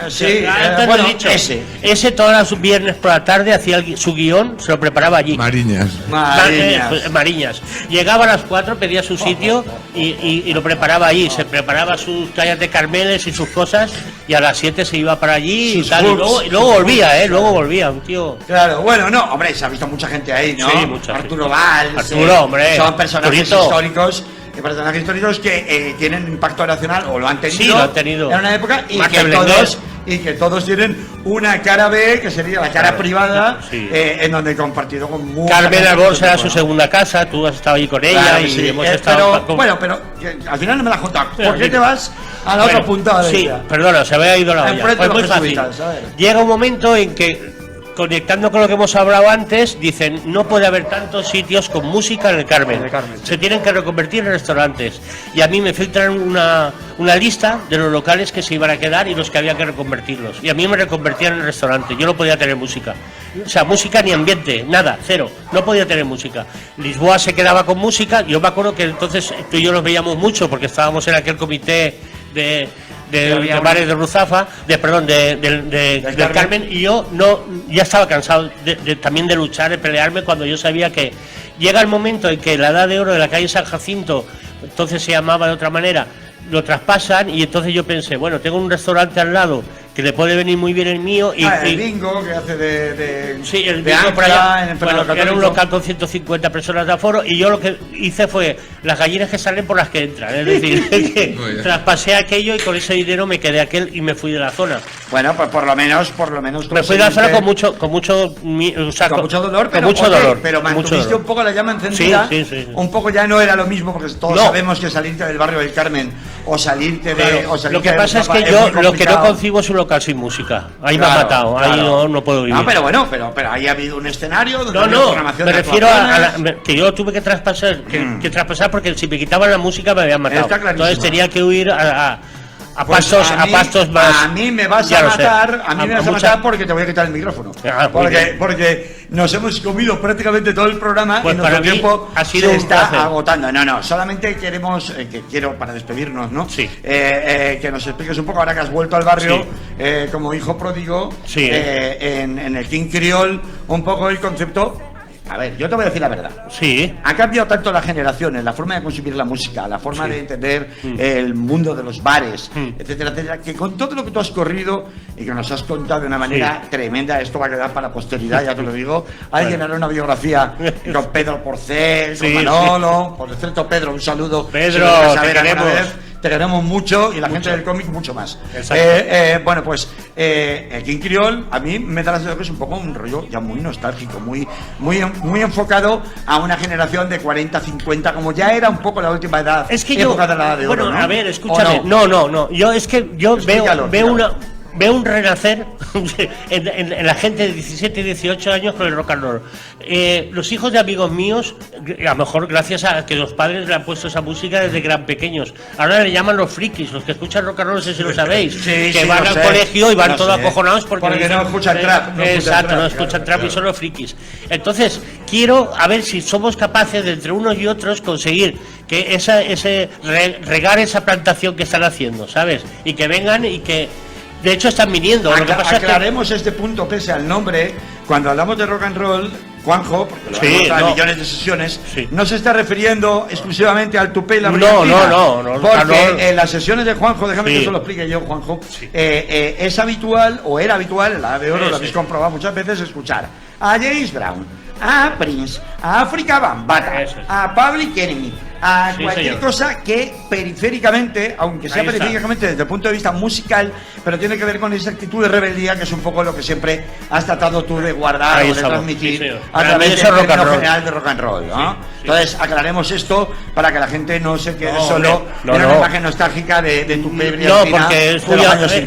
Sí, Antes lo he bueno, dicho. ese. Ese todos los viernes por la tarde hacía su guión, se lo preparaba allí. Mariñas. Mariñas. Mariñas. Llegaba a las 4, pedía su sitio y lo preparaba allí. Se preparaba sus tallas de Carmeles y sus cosas, y a las 7 se iba para allí y Sus tal. hooks, Y luego volvía, luego volvía, un tío. Claro, bueno, no, hombre, se ha visto mucha gente ahí, ¿no? Sí, mucha Arturo gente. Valls. Arturo, hombre, Son personajes Arturito. históricos. Personajes históricos que tienen impacto nacional o lo han tenido, Sí, lo han tenido. en una época y Marta que todos tienen una cara B, que sería la cara Claro, privada, sí. En donde he compartido con mucha Carmen gente. Albor será su segunda casa, tú has estado allí con ella Claro que y sí, hemos pero, estado. bueno, pero al final no me la has contado. Pero, ¿Por qué te vas a la otra puntada de Sí, ella? perdona, se había ido la olla. Enfrente Pues de muy los fácil. jesuitas, a ver. Llega un momento en que, conectando con lo que hemos hablado antes, dicen, no puede haber tantos sitios con música en el Carmen. Se tienen que reconvertir en restaurantes. Y a mí me filtran una lista de los locales que se iban a quedar y los que había que reconvertirlos. Y a mí me reconvertían en restaurante. Yo no podía tener música. O sea, música ni ambiente, nada, cero. No podía tener música. Lisboa se quedaba con música. Yo me acuerdo que entonces tú y yo nos veíamos mucho porque estábamos en aquel comité de bares de Ruzafa, del Carmen, y yo ya estaba cansado también de luchar, de pelearme, cuando yo sabía que llega el momento en que la Edad de Oro de la calle San Jacinto, entonces se llamaba de otra manera, lo traspasan, y entonces yo pensé, bueno, tengo un restaurante al lado que le puede venir muy bien el mío, El bingo que hace de sí, el de bingo por ancla allá. en el Bueno, Fernando era un Católico. local con 150 personas de aforo, y yo lo que hice fue las gallinas que salen por las que entran, es decir, que Muy bien. traspasé aquello y con ese dinero me quedé aquel y me fui de la zona. Bueno, pues por lo menos Me fui de la zona con mucho o sea, con mucho dolor, con pero, mucho oye, dolor, pero con mucho mantuviste dolor. un poco la llama encendida. Sí. Un poco ya no era lo mismo, porque todos No. sabemos que salirte del barrio del Carmen o salirte de. Claro, O salirte lo que de pasa es Ruzafa que yo muy lo que no complicado. concibo es un local sin música. Ahí me ha Claro, matado, ahí claro. no puedo vivir. No, pero bueno, pero ahí ha habido un escenario donde había No, programación me de refiero actuaciones. que yo tuve que traspasar, que traspasar, porque si me quitaban la música me habían matado. Está clarísimo. Entonces tenía que huir a Pues pastos más. A mí me vas ya a lo sé. matar, a mí me vas a mucha- matar porque te voy a quitar el micrófono. Ah, muy bien. Porque nos hemos comido prácticamente todo el programa Pues y para nuestro mí tiempo ha sido se un está placer. agotando. No, solamente queremos, que quiero para despedirnos, ¿no? Sí. Que nos expliques un poco, ahora que has vuelto al barrio, como hijo pródigo, Sí. en el King Creole, un poco el concepto A ver, yo te voy a decir la verdad. Sí. Ha cambiado tanto las generaciones, la forma de consumir la música, la forma de entender el mundo de los bares, etcétera, etcétera, que con todo lo que tú has corrido y que nos has contado de una manera tremenda, esto va a quedar para la posteridad, ya te lo digo. Alguien hará una biografía con Pedro Porcel, con Manolo, por cierto, Pedro, un saludo. Pedro, Si lo vas a te ver alguna queremos. vez, te queremos mucho y la gente del cómic mucho más. Bueno, pues el King Creole a mí me da la sensación que es un poco un rollo ya muy nostálgico, muy enfocado a una generación de 40, 50, como ya era un poco la última edad. Es que época yo, de la edad de oro, bueno, ¿no? a ver, escúchame, ¿O no? no, yo es que yo Explícalo, veo un renacer en la gente de 17 y 18 años con el rock and roll. Los hijos de amigos míos, a lo mejor gracias a que los padres le han puesto esa música desde que eran pequeños, ahora le llaman los frikis, los que escuchan rock and roll, no sé si lo sabéis, que van al colegio y van todos acojonados porque no escuchan trap. Exacto, no escuchan trap y son los frikis. Entonces, quiero a ver si somos capaces de entre unos y otros conseguir que regar esa plantación que están haciendo, ¿sabes? Y que vengan y que de hecho están viniendo. Lo que pasa aclaremos este punto pese al nombre. Cuando hablamos de rock and roll, Juanjo, porque lo hemos en millones de sesiones, no se está refiriendo exclusivamente al tupé y la brillantina. No. Porque en las sesiones de Juanjo, déjame que eso lo explique yo, Juanjo, es habitual, o era habitual, en la edad de oro, lo habéis comprobado muchas veces, escuchar a James Brown, a Prince, a África Bambata, a Public Enemy, a cualquier cosa que periféricamente, aunque sea periféricamente desde el punto de vista musical, pero tiene que ver con esa actitud de rebeldía, que es un poco lo que siempre has tratado tú de guardar o de transmitir a través del término general de rock and roll, ¿no? Entonces aclaremos esto para que la gente no se quede solo en una imagen nostálgica de tu brillantina. No, porque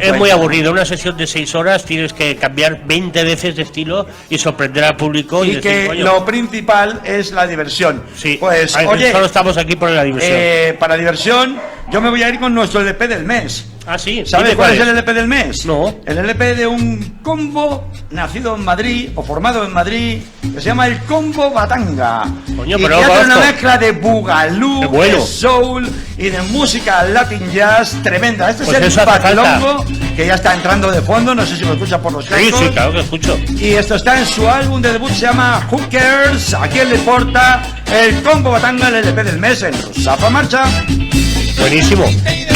es muy aburrido. Una sesión de 6 horas tienes que cambiar 20 veces de estilo y sorprender al público. Y que decir, lo principal es la diversión. Sí, pues oye, solo estamos aquí por la diversión. Para diversión, yo me voy a ir con nuestro LP del mes. Ah, sí. ¿Sabes cuál es el LP del mes? No. El LP de un combo nacido en Madrid o formado en Madrid que se llama el Combo Batanga. Coño, y pero que hace una mezcla de boogaloo, de soul y de música latin jazz tremenda. Este pues es el bailongo que ya está entrando de fondo. No sé si lo escuchas por los cascos. Sí, claro que escucho. Y esto está en su álbum de debut, se llama Hookers. ¿A quién le importa? El Combo Batanga, el LP del mes en Rusafa Marcha. Buenísimo. Hey,